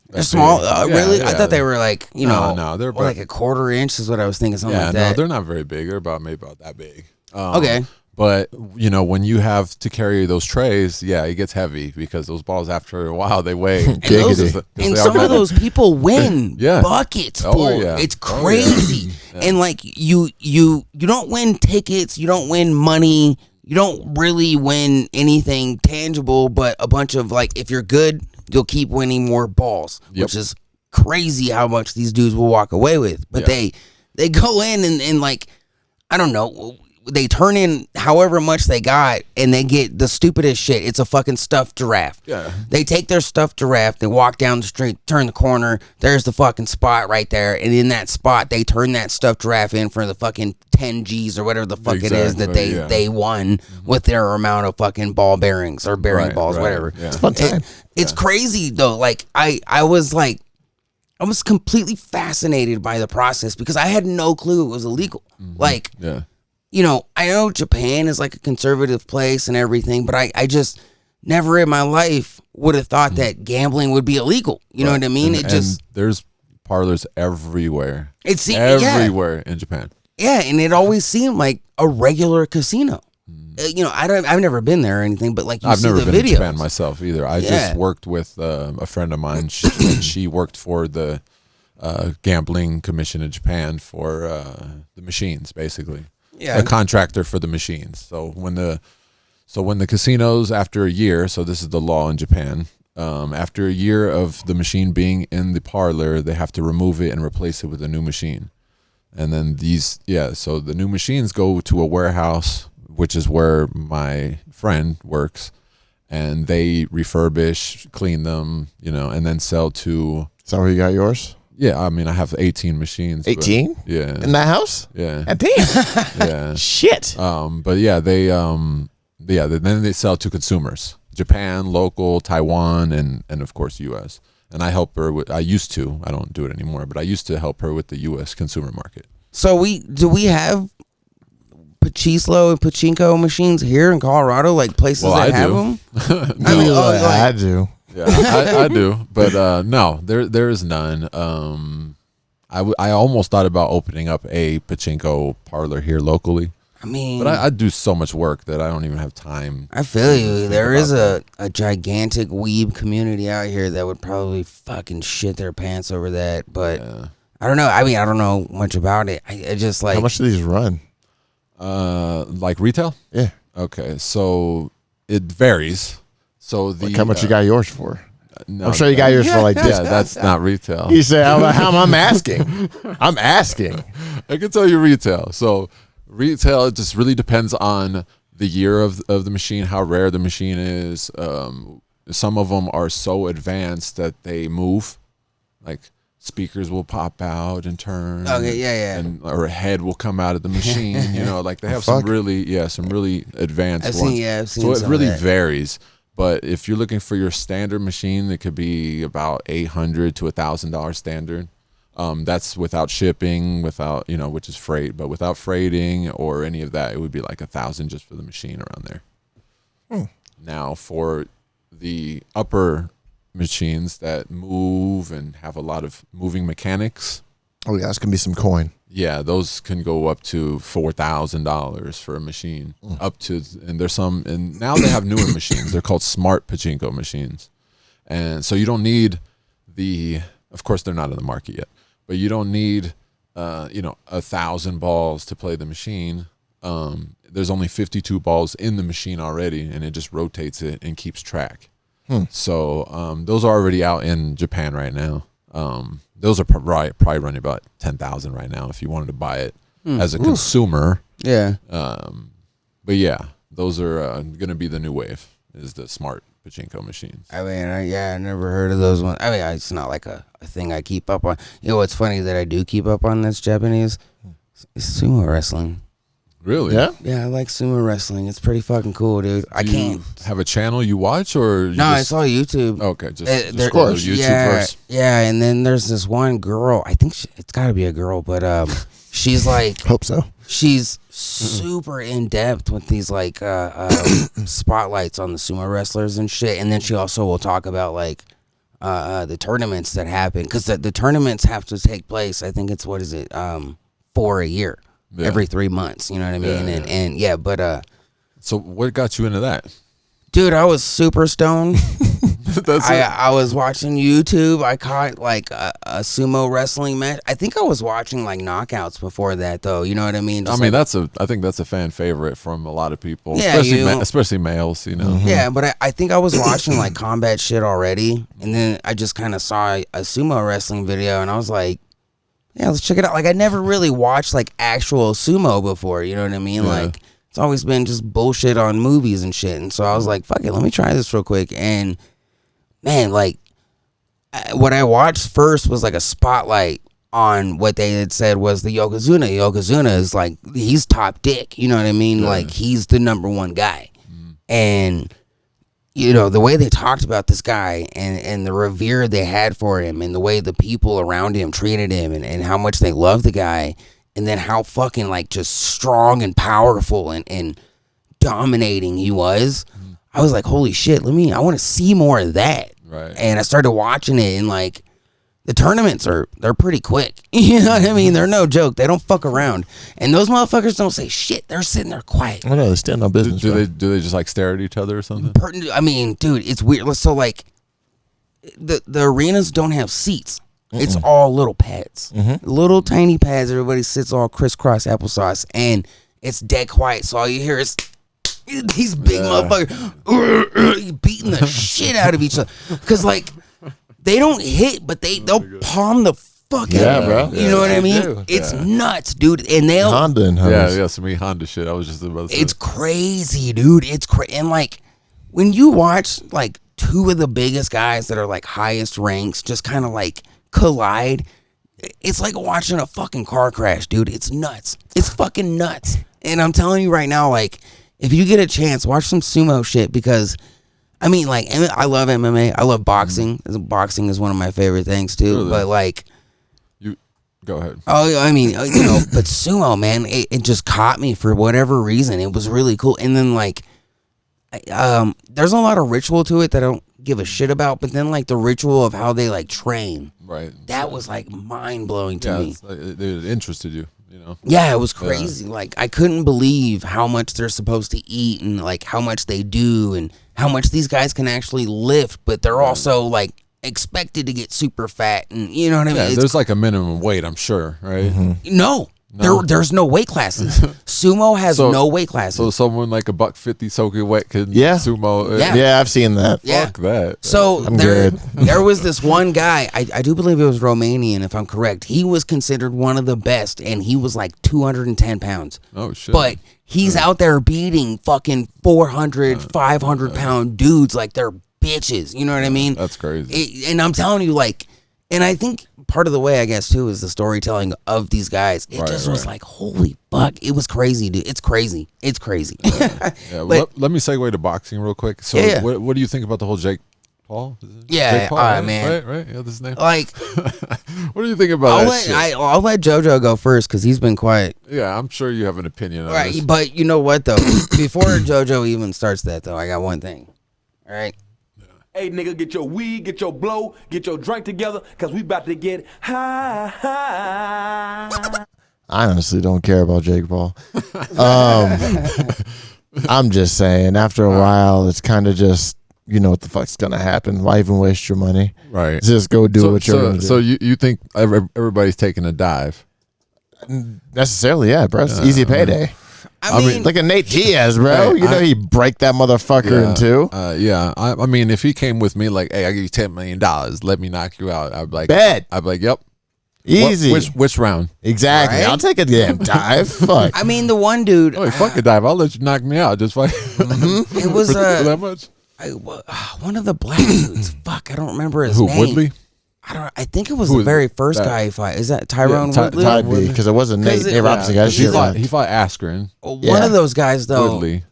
they're small, really? Yeah. I thought they were like, no, they're about, like a quarter inch is what I was thinking, something like that. No, they're not very big. They're maybe about that big. Okay. But, when you have to carry those trays, it gets heavy because those balls, after a while, they weigh. And some of those people win buckets full. Yeah. It's crazy. And like you don't win tickets, you don't win money, you don't really win anything tangible, but a bunch of like, if you're good, you'll keep winning more balls, which is crazy how much these dudes will walk away with. But they go in and like, I don't know, they turn in however much they got, and they get the stupidest shit. It's a fucking stuffed giraffe. Yeah. They take their stuffed giraffe, they walk down the street, turn the corner, there's the fucking spot right there, and in that spot, they turn that stuffed giraffe in for the fucking 10 G's or whatever the fuck it is that they won with their amount of fucking ball bearings or bearing balls, whatever. Yeah. It's a fun time. It's crazy, though. Like, I was completely fascinated by the process because I had no clue it was illegal. Like, I know Japan is like a conservative place and everything, but I just never in my life would have thought that gambling would be illegal. You know what I mean? And there's parlors everywhere. It's everywhere in Japan. Yeah, and it always seemed like a regular casino. I've never been there or anything, but like I've never the been videos. to Japan myself either. I just worked with a friend of mine. She worked for the gambling commission in Japan for the machines, basically. Yeah, a contractor for the machines. So when the casinos, after a year, so this is the law in Japan, after a year of the machine being in the parlor, they have to remove it and replace it with a new machine. And then so the new machines go to a warehouse, which is where my friend works, and they refurbish, clean them, and then sell to. Is that where you got yours? Yeah, I mean, I have 18 machines. 18? Yeah. In that house? Yeah. Damn. Yeah. Shit. But yeah, then they sell to consumers. Japan, local, Taiwan, and of course U.S. And I help her I don't do it anymore, but I used to help her with the U.S. consumer market. So do we have pachislo and pachinko machines here in Colorado, like places that have them? I do. Yeah, I do, but no, there is none. I almost thought about opening up a pachinko parlor here locally. I mean, but I do so much work that I don't even have time. I feel you. There is a gigantic weeb community out here that would probably fucking shit their pants over that. But I don't know. I mean, I don't know much about it. I just like. How much do these run? Like retail? Yeah. Okay, so it varies. So how much you got yours for? No, I'm sure you got yours for like this. Yeah, that's not retail. You say, how I'm asking. I'm asking. I can tell you retail. So retail, it just really depends on the year of the machine, how rare the machine is. Some of them are so advanced that they move, like speakers will pop out and turn. Okay, yeah. Or a head will come out of the machine. Like they have some really advanced ones. I've seen so it some really of that. varies. But if you're looking for your standard machine, it could be about $800 to $1,000 standard. That's without shipping, without which is freight, but without freighting or any of that, it would be like $1,000 just for the machine around there. Now for the upper machines that move and have a lot of moving mechanics. Oh yeah, that's gonna be some coin. Yeah, those can go up to $4,000 for a machine. And there's some, and now they have newer machines. They're called smart pachinko machines, and so you don't need of course they're not in the market yet, but you don't need 1,000 balls to play the machine. There's only 52 balls in the machine already, and it just rotates it and keeps track. So those are already out in Japan right now. Those are probably running about $10,000 right now if you wanted to buy it as a consumer. Yeah. But yeah, those are going to be the new wave, is the smart pachinko machines. I mean, I never heard of those ones. I mean, it's not like a thing I keep up on. What's funny that I do keep up on that's Japanese is sumo wrestling. Really? Yeah. Yeah, I like sumo wrestling. It's pretty fucking cool, dude. I can't have a channel you watch, or it's all YouTube. Okay, just of course YouTube first. Yeah, and then there's this one girl. I think it's got to be a girl, but she's like, hope so. She's super in depth with these like spotlights on the sumo wrestlers and shit. And then she also will talk about like the tournaments that happen, because the tournaments have to take place. I think it's 4 a year. Yeah. Every 3 months, you know what I mean? Yeah. So what got you into that? Dude, I was super stoned. I was watching YouTube. I caught like a sumo wrestling match. I think I was watching like knockouts before that, though. You know what I mean? I think that's a fan favorite from a lot of people, especially males. Mm-hmm. Yeah, but I think I was watching like combat shit already, and then I just kind of saw a sumo wrestling video, and I was like, yeah, let's check it out. Like, I never really watched like actual sumo before, you know what I mean? Yeah. Like, it's always been just bullshit on movies and shit. And so I was like, fuck it, let me try this real quick. And man, like, what I watched first was like a spotlight on what they had said was the Yokozuna. Yokozuna is like, he's top dick, you know what I mean? Yeah. Like, he's the number one guy. And the way they talked about this guy and the revere they had for him, and the way the people around him treated him, and how much they loved the guy, and then how fucking like just strong and powerful and dominating he was, I was like, holy shit, I want to see more of that. Right. And I started watching it, and like, the tournaments they're pretty quick. You know what I mean? They're no joke. They don't fuck around. And those motherfuckers don't say shit. They're sitting there quiet. I know they stand on business. Do they just like stare at each other or something? I mean, dude, it's weird. So like the arenas don't have seats. It's all little pads. Little tiny pads. Everybody sits all crisscross applesauce, and it's dead quiet. So all you hear is these big motherfuckers beating the shit out of each other. Because like they don't hit, but they'll palm the fuck out. Bro. You know what I mean? It's nuts, dude. And they'll Honda and some Honda shit. I was just about to say. It's crazy, dude. It's and like when you watch like two of the biggest guys that are like highest ranks just kind of like collide, it's like watching a fucking car crash, dude. It's nuts. It's fucking nuts. And I'm telling you right now, like, if you get a chance, watch some sumo shit, because I mean, like, I love MMA. I love boxing. Boxing is one of my favorite things too. Really? But like, you go ahead. Oh, I mean, you know, but sumo, man, it just caught me for whatever reason. It was really cool. And then like, there's a lot of ritual to it that I don't give a shit about, but then like the ritual of how they like train, right? That was like mind blowing to me. Like, it interested you, you know? Yeah, it was crazy. Like I couldn't believe how much they're supposed to eat and like how much they do and how much these guys can actually lift, but they're also like expected to get super fat, and you know what I mean? Yeah, there's like a minimum weight, I'm sure, right? No. There's no weight classes. Sumo has no weight classes. So someone like $150 soaking wet can sumo. Yeah, I've seen that. Fuck that. So I'm good. There was this one guy, I do believe it was Romanian, if I'm correct. He was considered one of the best, and he was like 210 pounds. Oh, shit. But he's out there beating fucking 400, 500-pound dudes like they're bitches. You know what I mean? That's crazy. And I'm telling you, like, and I think part of the way, I guess, too, is the storytelling of these guys. It just was like, holy fuck. It was crazy, dude. It's crazy. It's crazy. Let me segue to boxing real quick. So what do you think about the whole Jake Paul? Jake Paul, right? Man. Right? Yeah, this is his name. Like, what do you think about that shit? I'll let Jojo go first because he's been quiet. Yeah, I'm sure you have an opinion on this. But you know what, though? Before Jojo even starts that, though, I got one thing. All right? Hey, nigga, get your weed, get your blow, get your drink together, because we about to get high. I honestly don't care about Jake Paul. I'm just saying, after a while, it's kind of just, you know what the fuck's going to happen. Why even waste your money? Right. Just go do what you're going to do. So you think everybody's taking a dive? Necessarily, yeah, bro. It's easy payday. I mean, look at Nate Diaz, bro. You know he'd break that motherfucker in two. I mean, if he came with me like, hey, I give you $10 million, let me knock you out, I'd be like, bet. I'd be like, yep. Easy. Which round? Exactly. Right? I'll take a damn dive. Fuck. I mean, the one dude. Oh, fuck a dive. I'll let you knock me out. Just like it was for that much. One of the black dudes. Fuck, I don't remember his name. Woodley? I think it was the very first guy he fought. Is that Tyrone Woodley? Might be, because it wasn't Nate. Nate Robinson got shit. He fought Askren. One of those guys, though. Woodley.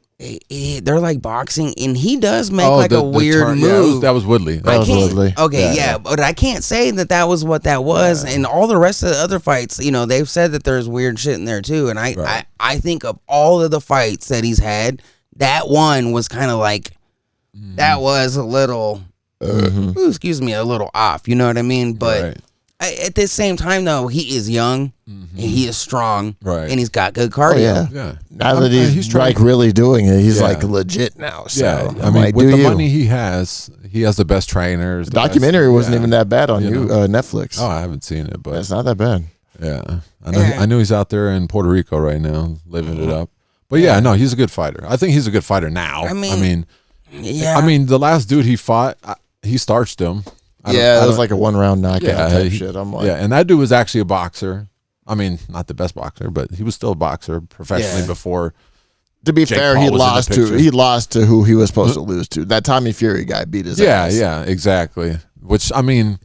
They're like boxing, and he does make like a weird move. That was Woodley. Okay, but I can't say that was what that was. And all the rest of the other fights, you know, they've said that there's weird shit in there too. And I think of all of the fights that he's had, that one was kind of like, that was a little, a little off. You know what I mean? But at the same time, though, he is young and he is strong, and he's got good cardio. Now that he's like really doing it, he's like legit now. So I mean, with the money he has the best trainers. The documentary wasn't even that bad on Netflix. Oh, I haven't seen it, but it's not that bad. Yeah, I know he's out there in Puerto Rico right now, living it up. But no, he's a good fighter. I think he's a good fighter now. I mean, the last dude he fought, he starched him. It was like a 1-round knockout type shit. I'm like, and that dude was actually a boxer. I mean, not the best boxer, but he was still a boxer professionally before. To be fair, he lost to who he was supposed to lose to. That Tommy Fury guy beat his ass. Yeah, exactly. Which, I mean,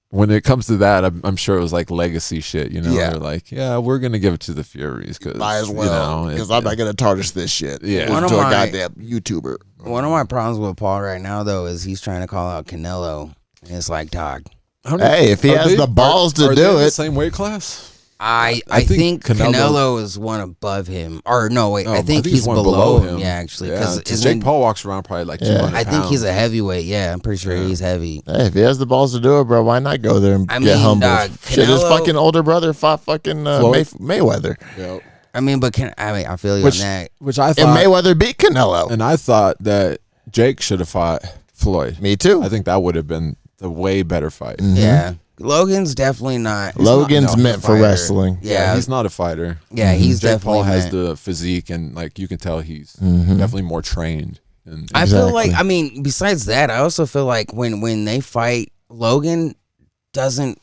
when it comes to that, I'm sure it was like legacy shit, you know? They're like, we're going to give it to the Furies. Cause, might as well, because I'm not going to tarnish this shit. Yeah. To a goddamn YouTuber. One of my problems with Paul right now, though, is he's trying to call out Canelo. And it's like, dog. Hey, if he has the balls to do it. Same weight class? I think Canelo is one above him. Or no, wait, I think he's one below him. Yeah, actually, because Jake Paul walks around probably like 200 I think he's a heavyweight. Yeah, I'm pretty sure he's heavy. Hey, if he has the balls to do it, bro, why not go there and get humbled? Shit, his fucking older brother fought fucking Mayweather. Yep. I mean, but I feel you on that. Which I thought, and Mayweather beat Canelo, and I thought that Jake should have fought Floyd. Me too. I think that would have been the way better fight. Mm-hmm. Yeah. Logan's definitely not. Logan's meant for wrestling. Yeah, he's not a fighter. Yeah, he's Jake definitely Paul has the physique, and like you can tell he's definitely more trained. And I feel like, I mean, besides that, I also feel like when they fight, Logan doesn't,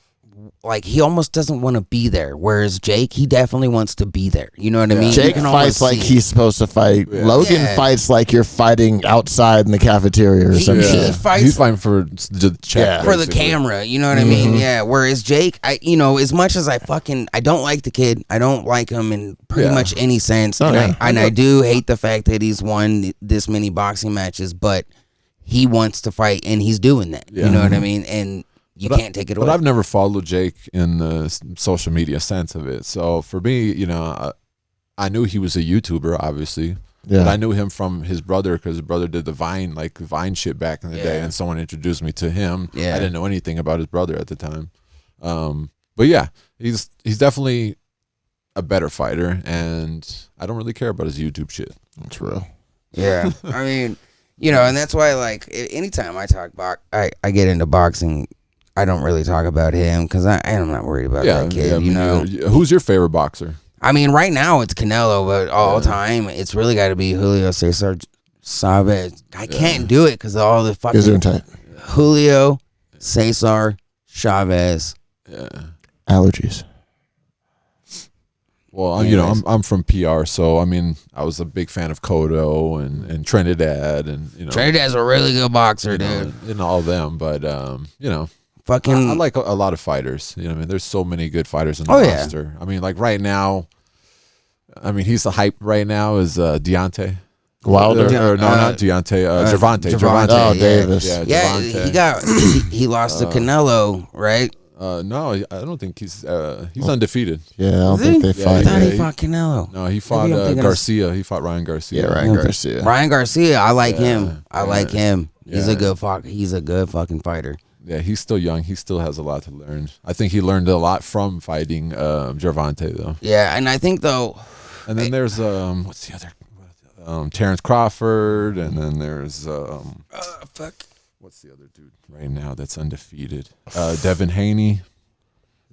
like, he almost doesn't want to be there. Whereas Jake, he definitely wants to be there. You know what I mean? Jake fights like he's supposed to fight. Yeah. Logan fights like you're fighting outside in the cafeteria or something. He's fighting for the check, for the camera. You know what I mean? Yeah. Whereas Jake, as much as I don't like the kid. I don't like him in pretty much any sense. I do hate the fact that he's won this many boxing matches, but he wants to fight and he's doing that. You know what I mean? And you can't take it away. But I've never followed Jake in the social media sense of it. So for me, I knew he was a YouTuber, obviously. Yeah. But I knew him from his brother because his brother did the Vine shit back in the day, and someone introduced me to him. Yeah. I didn't know anything about his brother at the time. But yeah, he's definitely a better fighter, and I don't really care about his YouTube shit. That's real. Yeah. I mean, and that's why, like, anytime I talk I get into boxing, I don't really talk about him because I'm not worried about that kid. Who's your favorite boxer? I mean, right now it's Canelo, but all time it's really got to be Julio Cesar Chavez. I can't do it because of all the fucking Julio Cesar Chavez. Yeah. Allergies. Well, I'm from PR, so I mean, I was a big fan of Cotto and Trinidad, and Trinidad's a really good boxer, dude. And all of them, but I like a lot of fighters. I mean, there's so many good fighters in the roster. I mean, like right now, he's the hype right now is Deontay Wilder. Not Deontay. Gervonta. Oh, Davis. Yeah, he lost to Canelo, right? No, I don't think he's undefeated. Yeah, I don't think they fight. I thought he fought Canelo. No, he fought Garcia. He fought Ryan Garcia. Yeah, Ryan Garcia. Ryan Garcia, I like him. I like him. He's a good fucking fighter. Yeah, he's still young. He still has a lot to learn. I think he learned a lot from fighting Gervonta, though. Yeah, and I think though. And then there's what's the other? Terrence Crawford, and then there's what's the other dude right now that's undefeated? Devin Haney.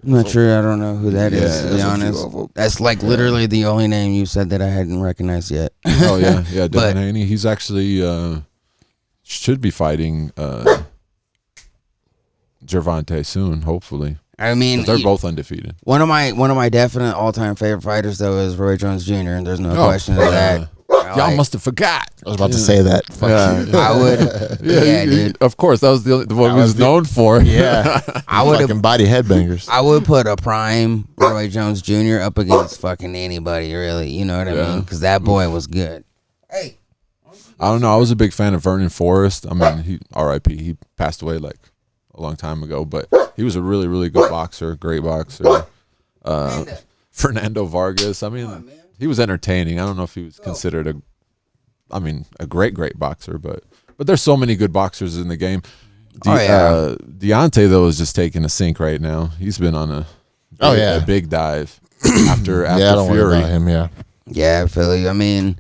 I'm not sure. I don't know who that is, to be honest. That's like literally the only name you said that I hadn't recognized yet. Oh, yeah. Devin Haney. He's actually should be fighting Gervonta soon, hopefully. I mean, they're both undefeated. One of my definite all-time favorite fighters, though, is Roy Jones Jr., and there's no question of that. Y'all must have forgot. I was about to say that. I would. Dude. Of course, that was the one he was known for. Yeah. I would fucking body headbangers. I would put a prime Roy Jones Jr. up against fucking anybody, really. You know what I mean? Because that boy was good. Hey. I don't know. I was a big fan of Vernon Forrest. I mean, he R.I.P. He passed away like a long time ago, but he was a really, really good boxer, great boxer. Fernando Vargas. I mean, he was entertaining. I don't know if he was considered a great boxer, but there's so many good boxers in the game. Deontay, though, is just taking a sink right now. He's been on a big dive after I don't Fury. Worry about him, Yeah, Philly. I mean,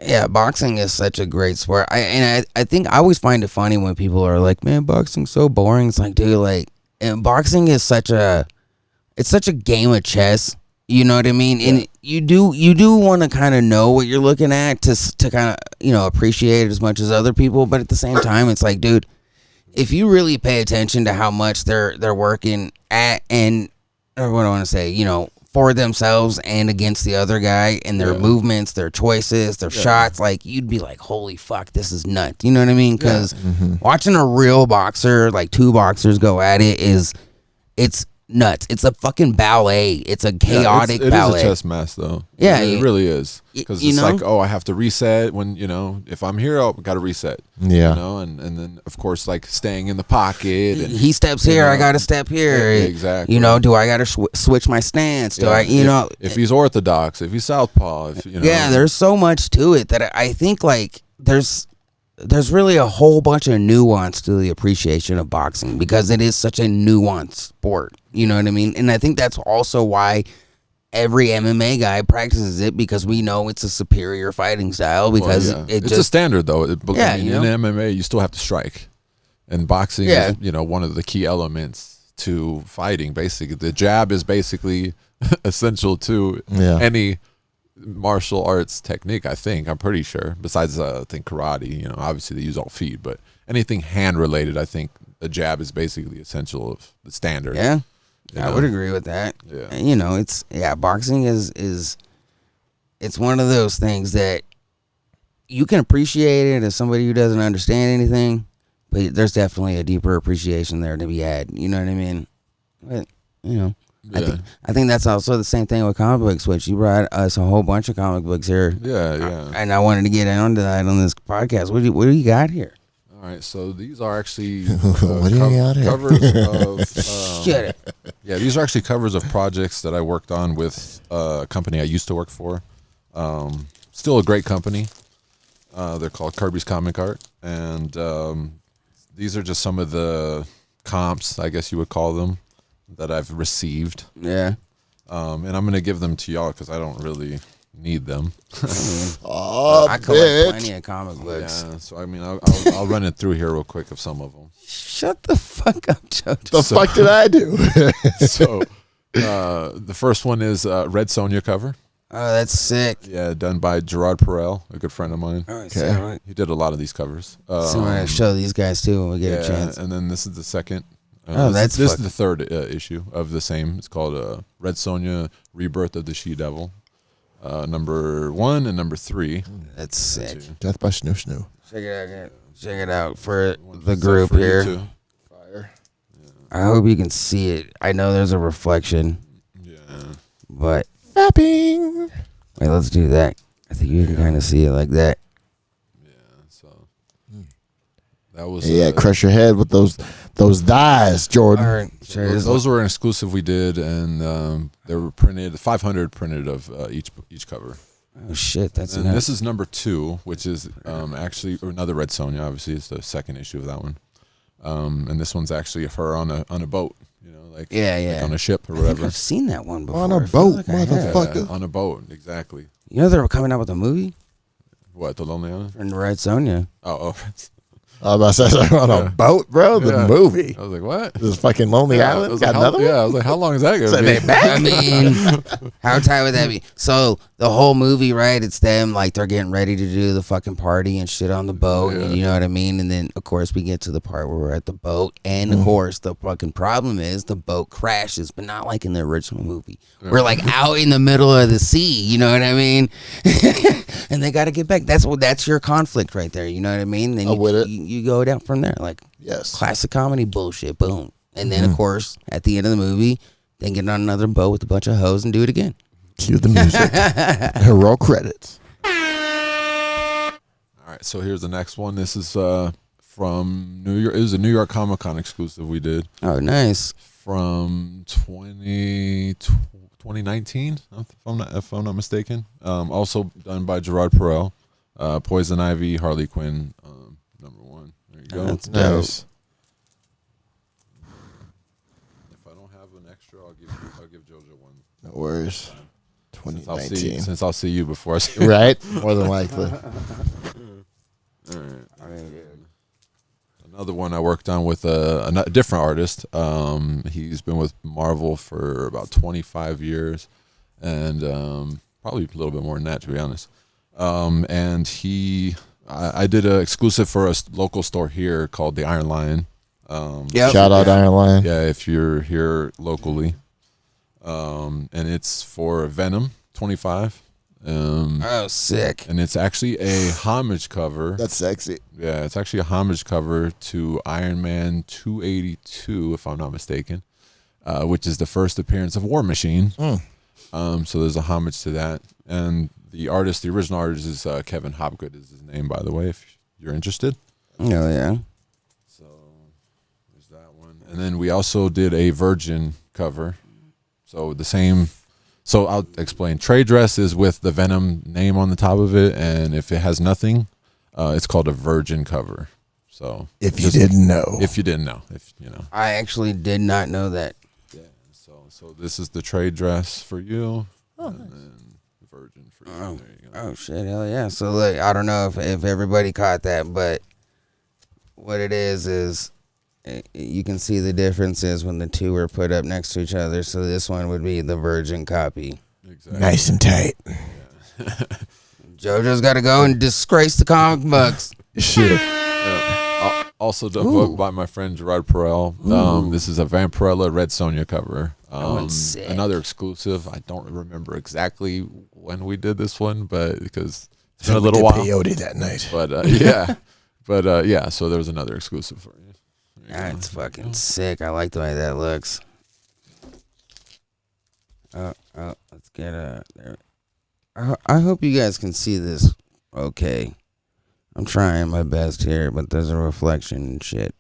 yeah, boxing is such a great sport. I think I always find it funny when people are like, "Man, boxing's so boring." It's like, dude, like, and boxing is such a game of chess. You know what I mean? Yeah. And you do want to kind of know what you're looking at to kind of, appreciate it as much as other people. But at the same time, it's like, dude, if you really pay attention to how much they're working at or what I want to say, for themselves and against the other guy and their movements, their choices, their shots, like you'd be like, holy fuck, this is nuts. You know what I mean? Because watching a real boxer, like two boxers go at it nuts. It's a fucking ballet. It's a chaotic it ballet. It is a chess match, though. Yeah, it really is. Because it's know? like, I have to reset when, if I'm here, I got to reset. Yeah. And then, of course, like staying in the pocket. And, he steps here, I got to step here. Exactly. Do I got to switch my stance? Do I, If he's orthodox, if he's southpaw, Yeah, there's so much to it that I think, like, there's really a whole bunch of nuance to the appreciation of boxing because it is such a nuanced sport. You know what I mean? And I think that's also why every MMA guy practices it, because we know it's a superior fighting style because it's a standard, though. In MMA, you still have to strike. And boxing is, one of the key elements to fighting, basically. The jab is basically essential to any martial arts technique, I think. I'm pretty sure. Besides, I think karate, obviously they use all feet, but anything hand related, I think the jab is basically essential of the standard. Yeah, I would agree with that. Yeah, boxing is it's one of those things that you can appreciate it as somebody who doesn't understand anything, but there's definitely a deeper appreciation there to be had. You know what I mean? But I think that's also the same thing with comic books, which you brought us a whole bunch of comic books here. Yeah. And I wanted to get onto that on this podcast. What do you got here? All right, so these are actually what do you got here? covers of Shut it. Yeah, these are actually covers of projects that I worked on with a company I used to work for. Still a great company. They're called Kirby's Comic Art, and these are just some of the comps, I guess you would call them, that I've received. Yeah. And I'm gonna give them to y'all because I don't really need them. I collect plenty of comic books. Yeah, so I mean, I'll run it through here real quick of some of them. Shut the fuck up, Jojo. The fuck did I do? So the first one is Red Sonja cover. Oh, that's sick. Yeah, done by Gerard Perel, a good friend of mine. Oh, okay. He did a lot of these covers. So I'm gonna show these guys too when we get a chance. And then this is the second. This is the third issue of the same. It's called Red Sonja: Rebirth of the She-Devil. Number 1 and number 3. That's sick. Death by Snoo Snoo. Check it out for the group here. Fire. I hope you can see it. I know there's a reflection. Yeah. But Fapping. wait, let's do that. I think you can kind of see it like that. Yeah. So that was crush your head with those dies, Jordan. All right, those were an exclusive we did, and they were printed 500 printed of each cover. Oh shit, that's and enough. this is number 2, which is actually another Red Sonja. Obviously, it's the second issue of that one. And this one's actually her on a boat. Like on a ship or whatever. I've seen that one before. On a boat, motherfucker. On a boat, exactly. You know they were coming out with a movie? What, The Lonely Island? And Red Sonja. Oh. I was about to say, on a boat, bro. The movie. I was like, what? This fucking Lonely Island. Got another one? Yeah, I was like, how long is that going to be? I mean, how tight would that be? So the whole movie, right? It's them like they're getting ready to do the fucking party and shit on the boat, and you know what I mean. And then of course we get to the part where we're at the boat, and of course the fucking problem is the boat crashes, but not like in the original movie. We're like out in the middle of the sea, you know what I mean? And they got to get back. That's your conflict right there, you know what I mean? Then you go down from there, like classic comedy bullshit. Boom. And then of course at the end of the movie, they get on another boat with a bunch of hoes and do it again. Cue the music. Roll credits. All right, so here's the next one. This is from New York. It was a New York Comic Con exclusive we did. Oh, nice. From 2019, if I'm not mistaken. Also done by Gerard Perel. Poison Ivy, Harley Quinn, number 1. There you go. That's nice. If I don't have an extra, I'll give Jojo one. No worries. 2019. Since I'll see you before I see you. Right? More than likely. All right. Another one I worked on with a different artist. He's been with Marvel for about 25 years, and probably a little bit more than that, to be honest. And I did an exclusive for a local store here called the Iron Lion. Shout out Iron Lion. Yeah, if you're here locally. And it's for Venom 25. Oh, sick. And it's actually a homage cover. That's sexy. Yeah, it's actually a homage cover to Iron Man 282, if I'm not mistaken. which is the first appearance of War Machine. So there's a homage to that. And the original artist is Kevin Hopgood is his name, by the way, if you're interested. Oh, yeah. So there's that one. And then we also did a Virgin cover. So the same... So I'll explain. Trade dress is with the Venom name on the top of it, and if it has nothing, it's called a Virgin cover. So if you didn't know, I actually did not know that. Yeah. So this is the trade dress for you, and then Virgin for you. Oh, There you go. oh shit, hell yeah! So like, I don't know if everybody caught that, but what it is you can see the differences when the two are put up next to each other. So this one would be the Virgin copy. Exactly. Nice and tight. JoJo's got to go and disgrace the comic books. Shit. Also, the book by my friend Gerard Perel. This is a Vampirella Red Sonja cover. one's sick. Another exclusive. I don't remember exactly when we did this one, but because it's been a little while. Peyote that night. But yeah, yeah. So there was another exclusive for you. That's fucking sick. I like the way that looks. Let's get there. I hope you guys can see this. Okay, I'm trying my best here, but there's a reflection and shit.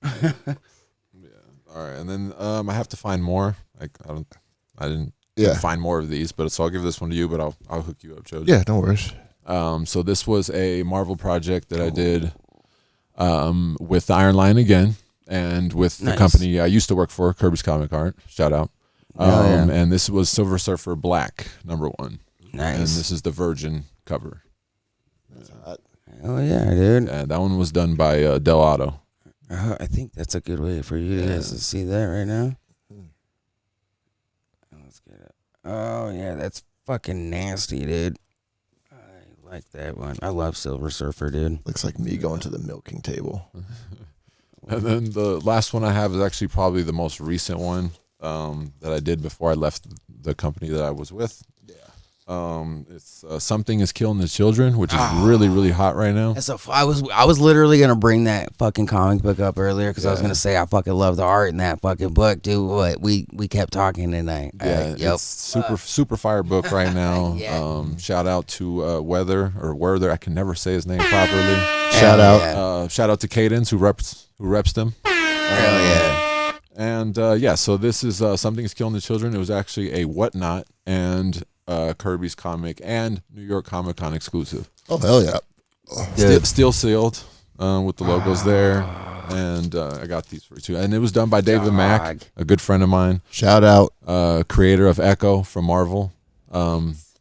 Yeah. All right, and then I have to find more. I didn't find more of these, but so I'll give this one to you. But I'll hook you up, Jojo. Yeah, no worries. So this was a Marvel project that I did with the Iron Lion again, and with the company I used to work for, Kirby's Comic Art. Shout out. And this was Silver Surfer Black #1. Nice. And this is the Virgin cover. Oh yeah, dude. And that one was done by Del Otto. I think that's a good way for you guys to see that right now. Let's get it. Oh yeah, that's fucking nasty, dude. I like that one. I love Silver Surfer, dude. Looks like me going to the milking table. And then the last one I have is actually probably the most recent one that I did before I left the company that I was with. It's Something is Killing the Children, which is really, really hot right now. I was literally gonna bring that fucking comic book up earlier because I was gonna say I fucking love the art in that fucking book, dude. What we kept talking tonight. It's super fire book right now. Shout out to Werther. I can never say his name properly. Shout out. Shout out to Cadence who reps them. Hell yeah. And so this is Something is Killing the Children. It was actually a Whatnot and Kirby's comic and New York Comic Con exclusive. Oh hell yeah! Still sealed with the logos there, and I got these for you too. And it was done by David Mack, a good friend of mine. Shout out, creator of Echo from Marvel.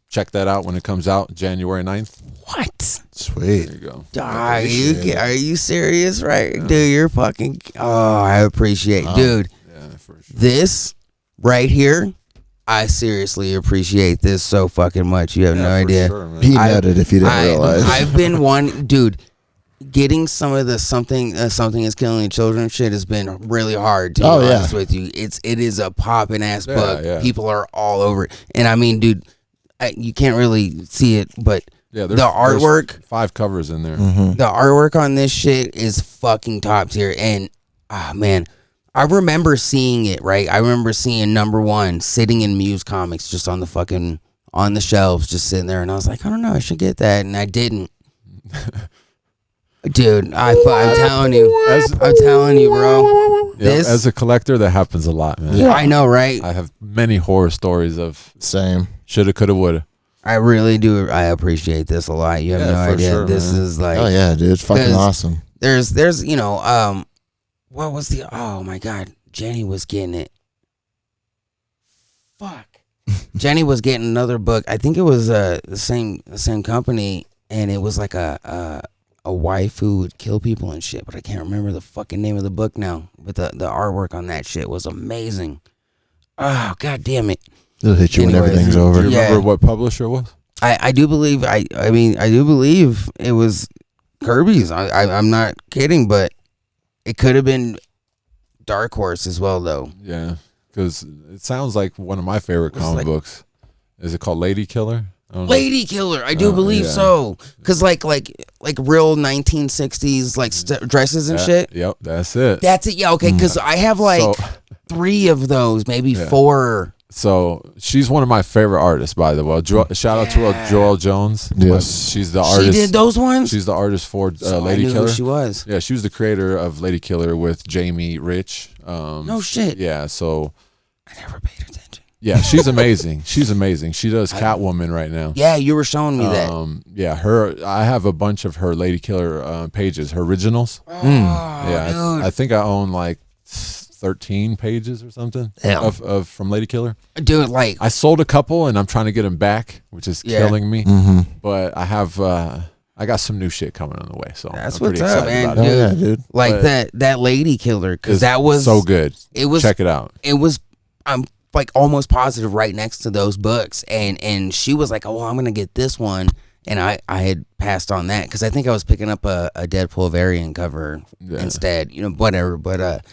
Check that out when it comes out, January 9th. What? Sweet. There you go. Are you serious? Right, dude? You're fucking. Oh, I appreciate, dude. Yeah, for sure. This right here. I seriously appreciate this so fucking much. You have no idea. Sure, man. He nutted if you didn't realize. I've been one dude. Getting some of the something is killing children shit has been really hard. To be honest with you, it is a poppin' ass book. Yeah. People are all over it, and I mean, dude, you can't really see it, but the artwork, 5 covers in there. Mm-hmm. The artwork on this shit is fucking top tier, and man. I remember seeing it, right? I remember seeing #1 sitting in Muse Comics just on the shelves, just sitting there. And I was like, I don't know, I should get that. And I didn't. Dude, I'm telling you, bro. Yeah, as a collector, that happens a lot, man. Yeah, I know, right? I have many horror stories of same. Shoulda, coulda, woulda. I really do. I appreciate this a lot. You have no idea. Sure, this man. is like, oh yeah, dude, it's fucking awesome. There's what was oh my God, Jenny was getting it. Fuck. Jenny was getting another book. I think it was the same company, and it was like a wife who would kill people and shit, but I can't remember the fucking name of the book now. But the artwork on that shit was amazing. Oh, God damn it. It'll hit you when everything's over. Do you remember what publisher it was? I do believe I do believe it was Kirby's. I'm not kidding, but it could have been Dark Horse as well, though. Yeah, because it sounds like one of my favorite comic books. Is it called Lady Killer? Lady Killer, I do believe so. Because like real 1960s dresses and shit. Yep, that's it. That's it. Yeah, okay. Because I have 3 of those, maybe 4. So she's one of my favorite artists, by the way. Shout out to Joel Jones. Yes, she's the artist. She did those ones. She's the artist for Lady I knew Killer. Who she was. Yeah, she was the creator of Lady Killer with Jamie Rich. No shit. Yeah, so I never paid attention. Yeah, she's amazing. She's amazing. She does Catwoman right now. Yeah, you were showing me that. Yeah, I have a bunch of her Lady Killer pages, her originals. Yeah, I think I own like 13 pages or something of from Lady Killer. Dude, like I sold a couple and I'm trying to get them back, which is killing me. But I have I got some new shit coming on the way, so that's I'm what's pretty up, excited man. about it. Yeah, dude. Like that Lady Killer, because that was so good. It was check it out. It was I'm like almost positive right next to those books, and she was like, "Oh, I'm gonna get this one," and I had passed on that because I think I was picking up a Deadpool variant cover instead, whatever. But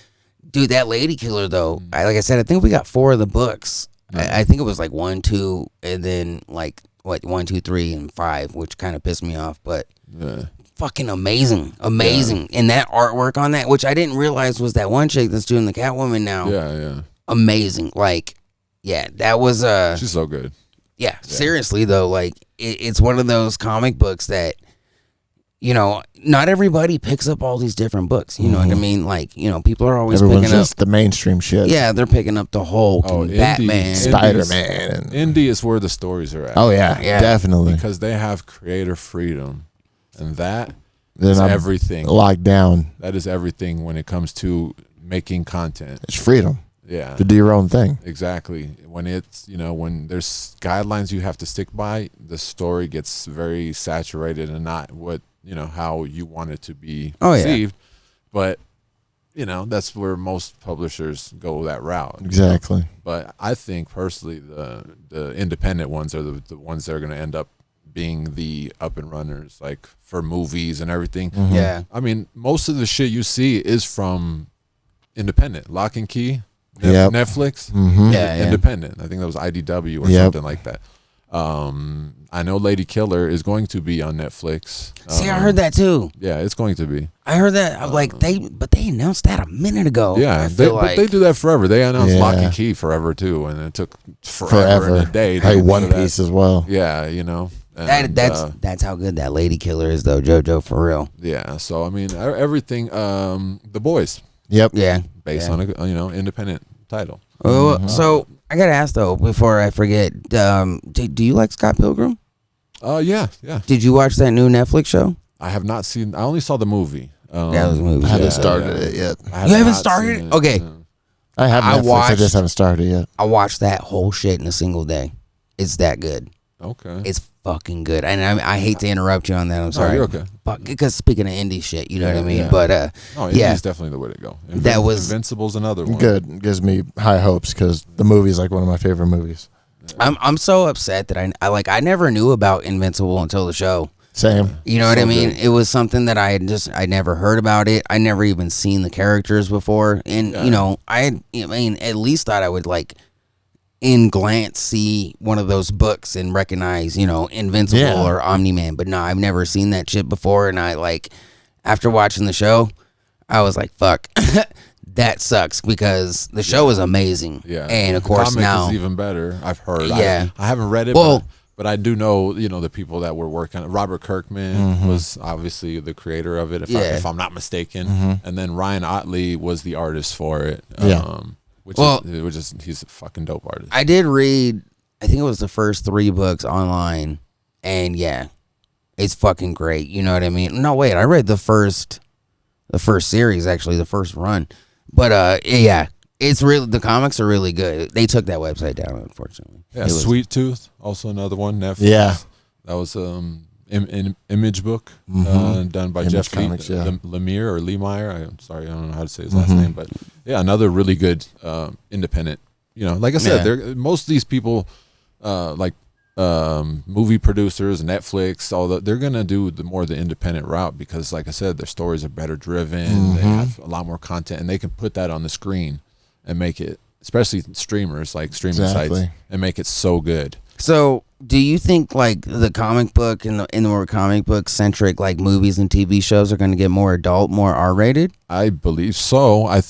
dude, that Lady Killer though, like I said, I think we got 4 of the books. I think it was like 1, 2, and then like 1, 2, 3, and 5, which kind of pissed me off, but. Fucking amazing, and that artwork on that, which I didn't realize was that one chick that's doing the Catwoman now. Yeah. Amazing. Like, yeah, that was she's so good. Yeah, seriously though, like it's one of those comic books that not everybody picks up all these different books. You know what I mean? Like, people are always Everyone's picking just up the mainstream shit. Yeah, they're picking up the Hulk and Batman, Spider-Man, and indie is where the stories are at. Oh yeah, definitely, because they have creator freedom, and that is everything. Locked down. That is everything when it comes to making content. It's freedom. Yeah, to do your own thing. Exactly. When it's when there's guidelines you have to stick by, the story gets very saturated and not what how you want it to be perceived. But that's where most publishers go that route. Exactly. But I think personally, the independent ones are the ones that are going to end up being the up and runners, like for movies and everything. Yeah. I mean, most of the shit you see is from independent. Lock and Key. Netflix, independent. I think that was IDW or something like that. I know Lady Killer is going to be on Netflix. See, I heard that too. Yeah, it's going to be. I heard that. I'm like they announced that a minute ago. Yeah, but they do that forever. They announced Lock and Key forever too, and it took forever and a day. Like One Piece as well. Yeah, And, that's how good that Lady Killer is, though, JoJo, for real. Yeah, so I mean, everything. The Boys. Yep. Yeah. Based on a independent title. So I gotta ask though before I forget. Do you like Scott Pilgrim? Yeah. Did you watch that new Netflix show? I have not seen. I only saw the movie. That was a movie. I haven't started it yet. You haven't started it? Okay. I have Netflix. I just haven't started it yet. I watched that whole shit in a single day. It's that good. Okay. It's fucking good. And I hate to interrupt you on that. I'm sorry. You're okay. Because speaking of indie shit, you know what I mean? Yeah. But indie's definitely the way to go. That was Invincible's another one. Good. It gives me high hopes because the movie's like one of my favorite movies. I'm so upset that I never knew about Invincible until the show. Same. You know what I mean? Good. It was something that I never heard about it. I never even seen the characters before. And I at least thought I would in glance see one of those books and recognize, Invincible or Omni-Man. But no, I've never seen that shit before. And after watching the show, I was like, fuck, that sucks because the show is amazing. Yeah. And of course the comic now is even better. I've heard. Yeah. I haven't read it, but I do know, the people that were working. Robert Kirkman was obviously the creator of it, if I'm not mistaken. And then Ryan Otley was the artist for it. He's a fucking dope artist. I did read, I think it was the first 3 books online, and it's fucking great. You know what I mean? No, wait, I read the first series, actually, the first run. But it's really, the comics are really good. They took that website down, unfortunately. Yeah, Sweet Tooth, also another one, Netflix. Yeah. That was an image book done by Jeff Lemire or Lemire. I'm sorry, I don't know how to say his last name, but another really good independent. Like I said, most of these people, movie producers, Netflix, they're gonna do the independent route because, like I said, their stories are better driven. They have a lot more content, and they can put that on the screen and make it, especially streamers like streaming sites, and make it so good. So Do you think like the comic book and the more comic book centric like movies and TV shows are going to get more adult, more R-rated? I believe so. I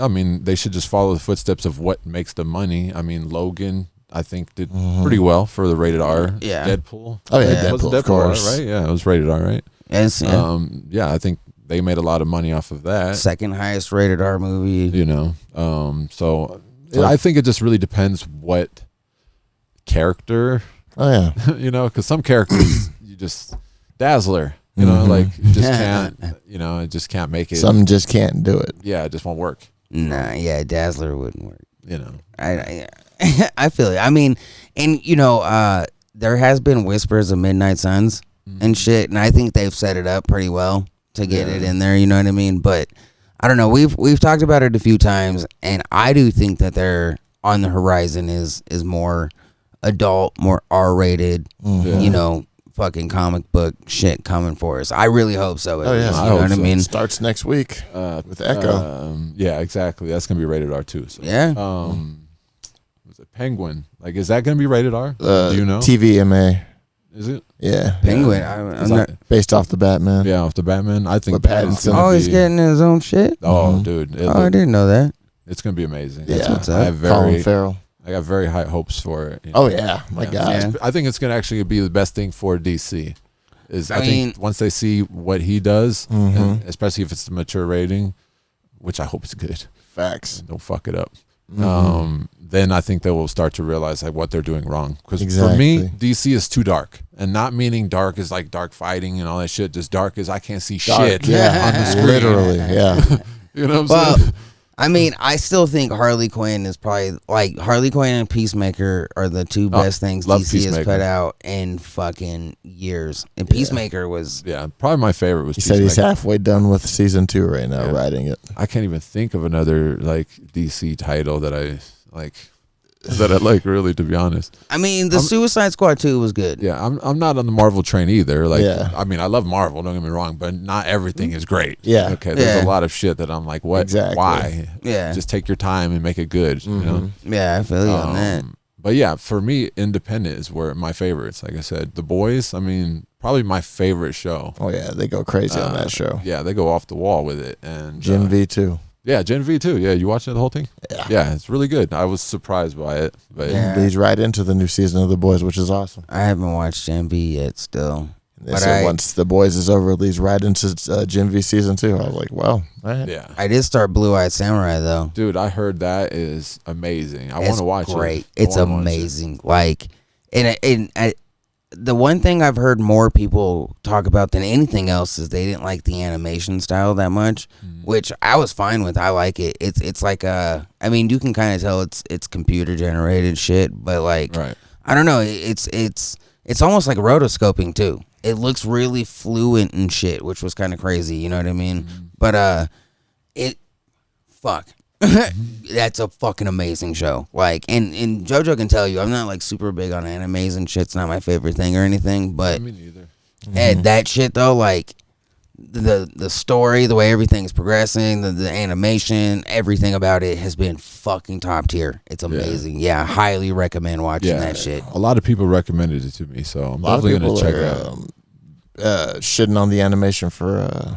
mean, they should just follow the footsteps of what makes the money. I mean, Logan, I think did pretty well for the rated R. Yeah. Deadpool. Oh yeah, It was Deadpool, Deadpool, of course. right? Yeah, it was rated R, right? Yes. Yeah. Yeah, I think they made a lot of money off of that. Second highest rated R movie. You know, so I think it just really depends what character. Oh yeah. You know, because some characters you just Dazzler. You know, like you just can't. You know, it just can't make it. Some just can't do it. Yeah, it just won't work. Nah, yeah, Dazzler wouldn't work. You know, I feel it. I mean, and you know, there has been whispers of Midnight Suns and shit, and I think they've set it up pretty well to get it in there. You know what I mean? But I don't know. We've talked about it a few times, and I do think that they're on the horizon is more adult, more R-rated. You know, fucking comic book shit coming for us. I really hope so. Oh yeah, you know what I mean? Starts next week with Echo. Yeah, exactly. That's gonna be rated R too. So. Yeah. Was it Penguin? Like, is that gonna be rated R? Do you know? TVMA. Is it? Yeah. Penguin. Yeah. I'm not. Based off the Batman. Yeah, off the Batman. I think With that's Pattinson. gonna Oh, he's be- getting his own shit. Oh, dude. I didn't know that. It's gonna be amazing. Yeah. what's up. I have Colin Farrell. I got very high hopes for it. Oh yeah, my God. Yeah. I think it's gonna actually be the best thing for DC. I mean- think once they see what he does, and especially if it's the mature rating, which I hope is good. Facts. Don't fuck it up. Then I think they will start to realize like what they're doing wrong. Because for Exactly. me, DC is too dark, and not meaning dark is like dark fighting and all that shit. Just dark is I can't see shit Yeah. on the screen. Literally. Yeah. You know what I'm Well, saying? I mean, I still think Harley Quinn is probably like Harley Quinn and Peacemaker are the two best things love DC has Peacemaker. put out in fucking years. And Peacemaker was Yeah, probably my favorite was. He said he's Peacemaker. halfway done with season 2 right now, Yeah. writing it. I can't even think of another like DC title that I like. That I like, really, to be honest. I mean, the Suicide Squad 2 was good. Yeah, I'm not on the Marvel train either. Like, Yeah. I mean, I love Marvel. Don't get me wrong, but not everything is great. Yeah. Okay. There's Yeah. a lot of shit that I'm like, what? Exactly. Why? Yeah. Just take your time and make it good. You know. Yeah, I feel you on that. But yeah, for me, Independent is where my favorites. Like I said, The Boys. I mean, probably my favorite show. Oh yeah, they go crazy on that show. Yeah, they go off the wall with it. And Gen V too. Yeah, Gen V too. Yeah, you watching the whole thing? Yeah. Yeah, it's really good. I was surprised by it. But Yeah. Leads right into the new season of The Boys, which is awesome. I haven't watched Gen V yet still. They But said I- once The Boys is over, it leads right into Gen V season 2. I was like, well, all right. yeah. I did start Blue Eyed Samurai though. Dude, I heard that is amazing. I want It's to watch it. great. I It's wanna watch it. amazing. Like, the one thing I've heard more people talk about than anything else is they didn't like the animation style that much, which I was fine with. I like it. It's like I mean, you can kind of tell it's computer generated shit, but like, Right. I don't know. It's almost like rotoscoping too. It looks really fluent and shit, which was kind of crazy. You know what I mean? But fuck. That's a fucking amazing show. Like, and JoJo can tell you, I'm not like super big on animes and shit's not my favorite thing or anything, but Me neither. that shit though, like the story, the way everything's progressing, the animation, everything about it has been fucking top tier. It's amazing. Yeah, I highly recommend watching that shit. A lot of people recommended it to me, so I'm A lot of definitely people gonna check are it out. shitting on the animation for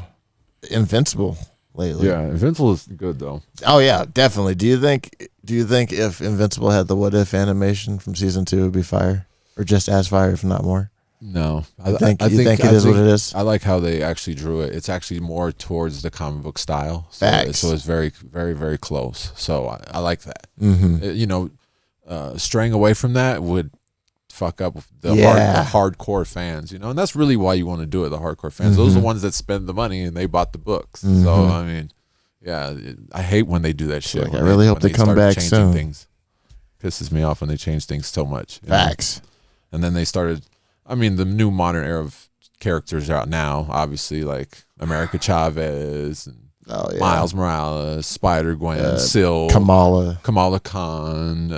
Invincible lately. Yeah, Invincible is good though. Oh yeah, definitely. Do you think if Invincible had the what if animation from season 2 it would be fire, or just as fire, if not more? No, You think it is what it is? I like how they actually drew it. It's actually more towards the comic book style. So, Facts. so it's very, very, very close. So I like that. Mm-hmm. Straying away from that would fuck up the hardcore fans, and that's really why you want to do it. The hardcore fans, those are the ones that spend the money and they bought the books. So I mean, yeah, I hate when they do that shit. Like, I really hope they come start back changing soon. Things pisses me off when they change things so much. Facts. And then they started. I mean, the new modern era of characters are out now. Obviously, like America Chavez and Miles Morales, Spider-Gwen, Syl, Kamala Khan,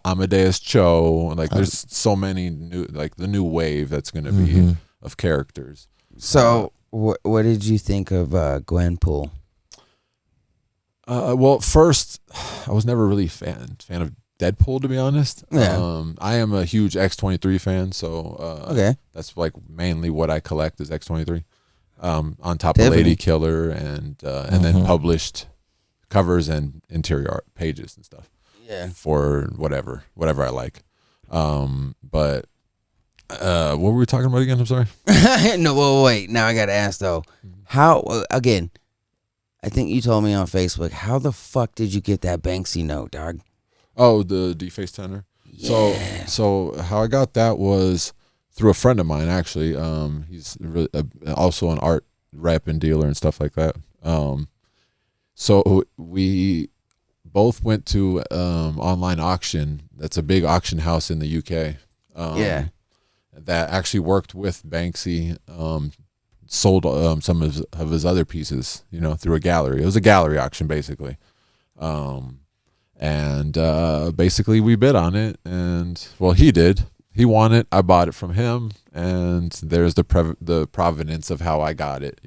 Amadeus Cho. Like, there's so many new, like the new wave that's going to be of characters. So, what did you think of Gwenpool? Well, first, I was never really a fan of Deadpool, to be honest. Yeah. I am a huge X-23 fan, so Okay. that's like mainly what I collect is X-23. On top of Tiffany. Lady Killer and then published covers and interior art pages and stuff. Yeah. For whatever I like. But what were we talking about again? I'm sorry. No, well, wait. Now I got to ask though. How again? I think you told me on Facebook. How the fuck did you get that Banksy note, dog? Oh, the Deface tenor. Yeah. So how I got that was through a friend of mine, actually. He's really, also an art rep and dealer and stuff like that. So we both went to online auction. That's a big auction house in the UK. Yeah. That actually worked with Banksy. Sold some of his other pieces, through a gallery. It was a gallery auction, basically. And basically we bid on it, and well, he did. He won it. I bought it from him, and there's the provenance of how I got it.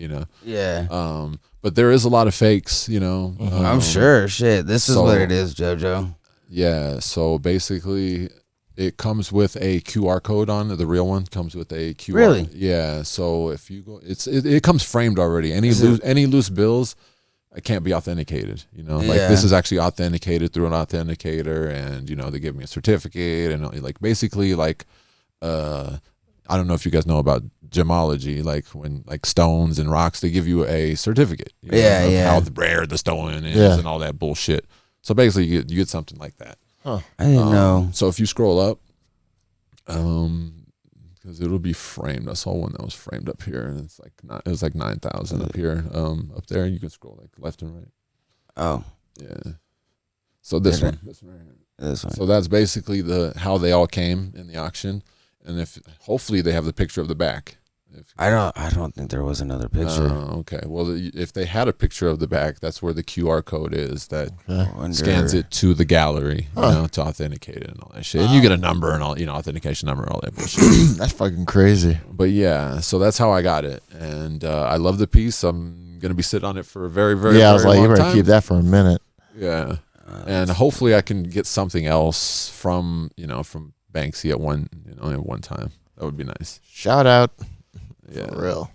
Yeah. But there is a lot of fakes. I'm sure. Shit. This is what it is, JoJo. Yeah. So basically, it comes with a QR code on it. The real one comes with a QR. Really? Yeah. So if you go, it comes framed already. Any loose bills, it can't be authenticated. Like this is actually authenticated through an authenticator, and they give me a certificate, and like basically like I don't know if you guys know about gemology, like when like stones and rocks, they give you a certificate. Of how rare the stone is and all that bullshit. So basically, you get something like that. Huh. I didn't know. So if you scroll up, because it'll be framed. I saw one that was framed up here, and it was like 9,000 up here. Up there, and you can scroll like left and right. Oh, yeah. So this one right here. This one. So that's basically how they all came in the auction, and hopefully they have the picture of the back. I don't think there was another picture. Okay. Well, if they had a picture of the back, that's where the QR code is that scans it to the gallery, to authenticate it and all that shit. And you get a number and all, authentication number and all that bullshit. That's fucking crazy. But yeah, so that's how I got it, and I love the piece. I'm gonna be sitting on it for a very, very I was very like, long you better time. keep that for a minute. Yeah, and hopefully I can get something else from Banksy at one time. That would be nice. Shout out. Yeah, for real.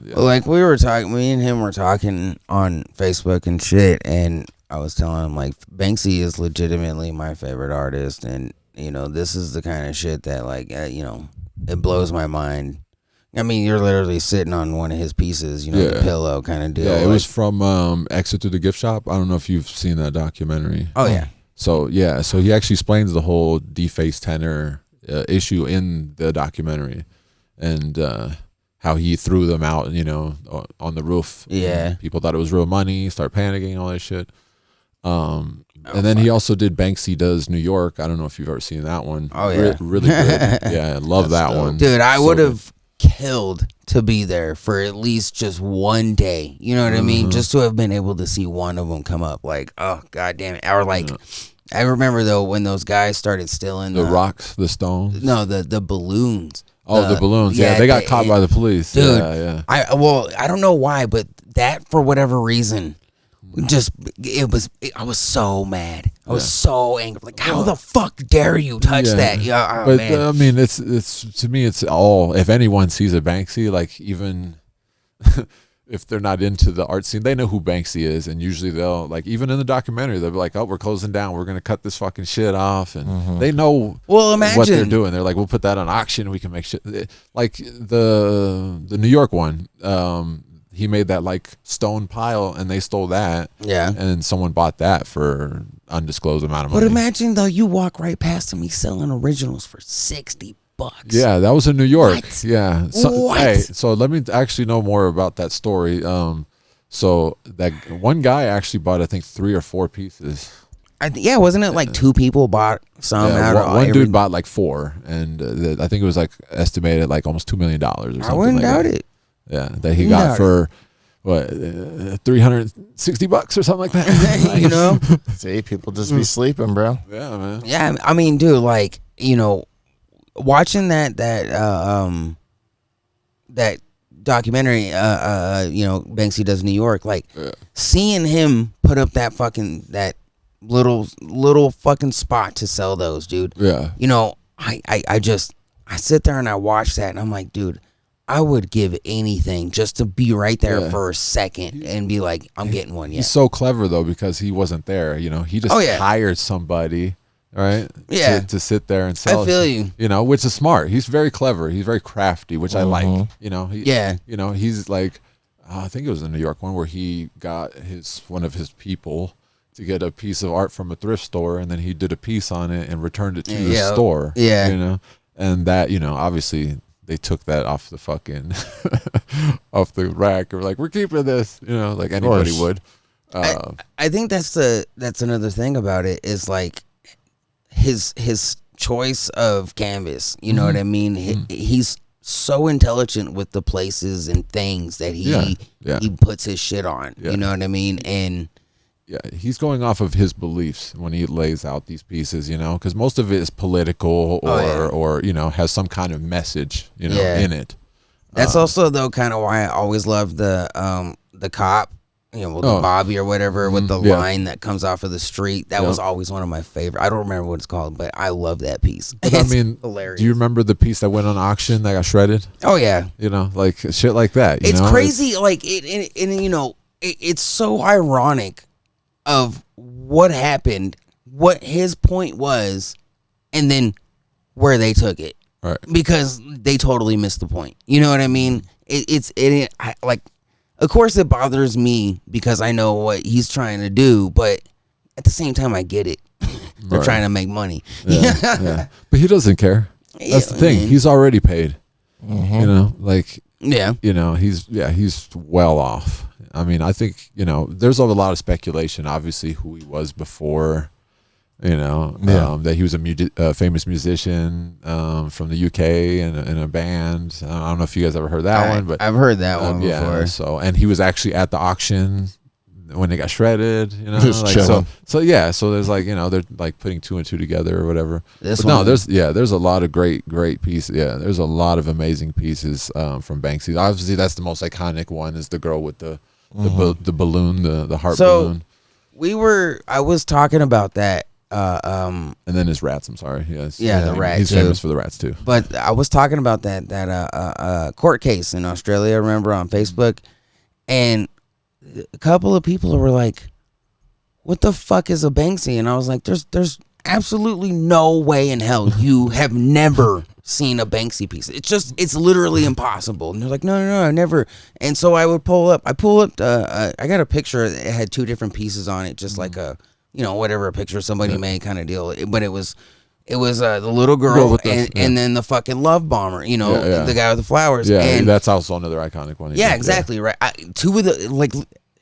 Yeah. Well, like we were talking, me and him were talking on Facebook and shit, and I was telling him like Banksy is legitimately my favorite artist, and this is the kind of shit that like it blows my mind. I mean, you're literally sitting on one of his pieces, the pillow kind of deal. Yeah, it was from Exit to the Gift Shop. I don't know if you've seen that documentary. Oh yeah. So he actually explains the whole defaced tenor issue in the documentary, and how he threw them out, on the roof. Yeah. People thought it was real money, start panicking, all that shit. And then he also did Banksy Does New York. I don't know if you've ever seen that one. Oh, yeah. Really good. Yeah, I love that one. Dude, I would have killed to be there for at least just one day. You know what I mean? Just to have been able to see one of them come up. Like, oh, God damn it. Or like, I remember, though, when those guys started stealing the rocks, the stones. No, the balloons. Oh, the balloons. Yeah, they got caught by the police. Dude, yeah. I don't know why, but that, for whatever reason, I was so mad. I was so angry. Like, how the fuck dare you touch that? Yeah, but man. I mean, it's to me, it's all. If anyone sees a Banksy, like even if they're not into the art scene, they know who Banksy is, and usually they'll like even in the documentary, they'll be like, "Oh, we're closing down. We're gonna cut this fucking shit off," and they know what they're doing. They're like, "We'll put that on auction. We can make shit." Like the New York one. He made that like stone pile, and they stole that. Yeah, and someone bought that for undisclosed amount of money. But imagine though, you walk right past him, he's selling originals for $60. Yeah, that was in New York. What? Yeah. So, so let me actually know more about that story. So that one guy actually bought, I think, 3 or 4 pieces. Wasn't it like 2 people bought some? One dude bought like 4, and I think it was like estimated like almost $2 million or something. I wouldn't doubt it. Yeah, that he got for what $360 or something like that. See, people just be sleeping, bro. Yeah, man. Yeah, I mean, dude, like watching that documentary, Banksy Does New York, like seeing him put up that little fucking spot to sell those, dude. Yeah. You know, I sit there and I watch that and I'm like, dude, I would give anything just to be right there for a second and be like, I'm getting one. He's so clever though, because he wasn't there. You know, he just hired somebody, right? Yeah. To sit there and sell. I feel you. You know, which is smart. He's very clever. He's very crafty, which I like. You know, you know, he's like, I think it was the New York one where he got one of his people to get a piece of art from a thrift store, and then he did a piece on it and returned it to the store. Yeah. You know, and that, you know, obviously they took that off the fucking off the rack, or like, we're keeping this, you know, like anybody would. I think that's another thing about it is like his choice of canvas. You know what I mean? He's so intelligent with the places and things that he puts his shit on. You know what I mean? And he's going off of his beliefs when he lays out these pieces, you know, because most of it is political or you know, has some kind of message, you know, in it. That's also though kind of why I always love the cop, you know, the Bobby or whatever with the line that comes off of the street. That was always one of my favorite. I don't remember what it's called, but I love that piece. I mean, hilarious. Do you remember the piece that went on auction that got shredded? Oh yeah, you know, like shit like that. It's crazy, like it, and you know, it's so ironic of what happened, what his point was, and then where they took it. Right. Because they totally missed the point. You know what I mean? Like, of course it bothers me because I know what he's trying to do, but at the same time I get it. They're trying to make money. Yeah. But he doesn't care. That's the thing. He's already paid. You know, like, you know, he's well off. I mean, I think, you know, there's a lot of speculation, obviously, who he was before, you know, that he was a famous musician from the UK in a band. I don't know if you guys ever heard that one, but I've heard that one before. Yeah, so, and he was actually at the auction when they got shredded, you know, like, so there's like, you know, they're like putting two and two together or whatever. There's a lot of great pieces. Yeah, there's a lot of amazing pieces from Banksy. Obviously, that's the most iconic one, is the girl with the balloon, the heart balloon. I was talking about that. And then his rats. I'm sorry. Yes. The rats. He's famous for the rats too. But I was talking about that court case in Australia. Remember, on Facebook, and a couple of people were like, "What the fuck is a Banksy?" And I was like, "There's absolutely no way in hell you have never seen a Banksy piece. It's literally impossible." And they're like, no, I never. And so I pull up, I got a picture. It had two different pieces on it, just like a, you know, whatever, a picture somebody made kind of deal. But it was the little girl and then the fucking love bomber, you know, the guy with the flowers. Yeah, and that's also another iconic one. Yeah, exactly, right. Two of the, like,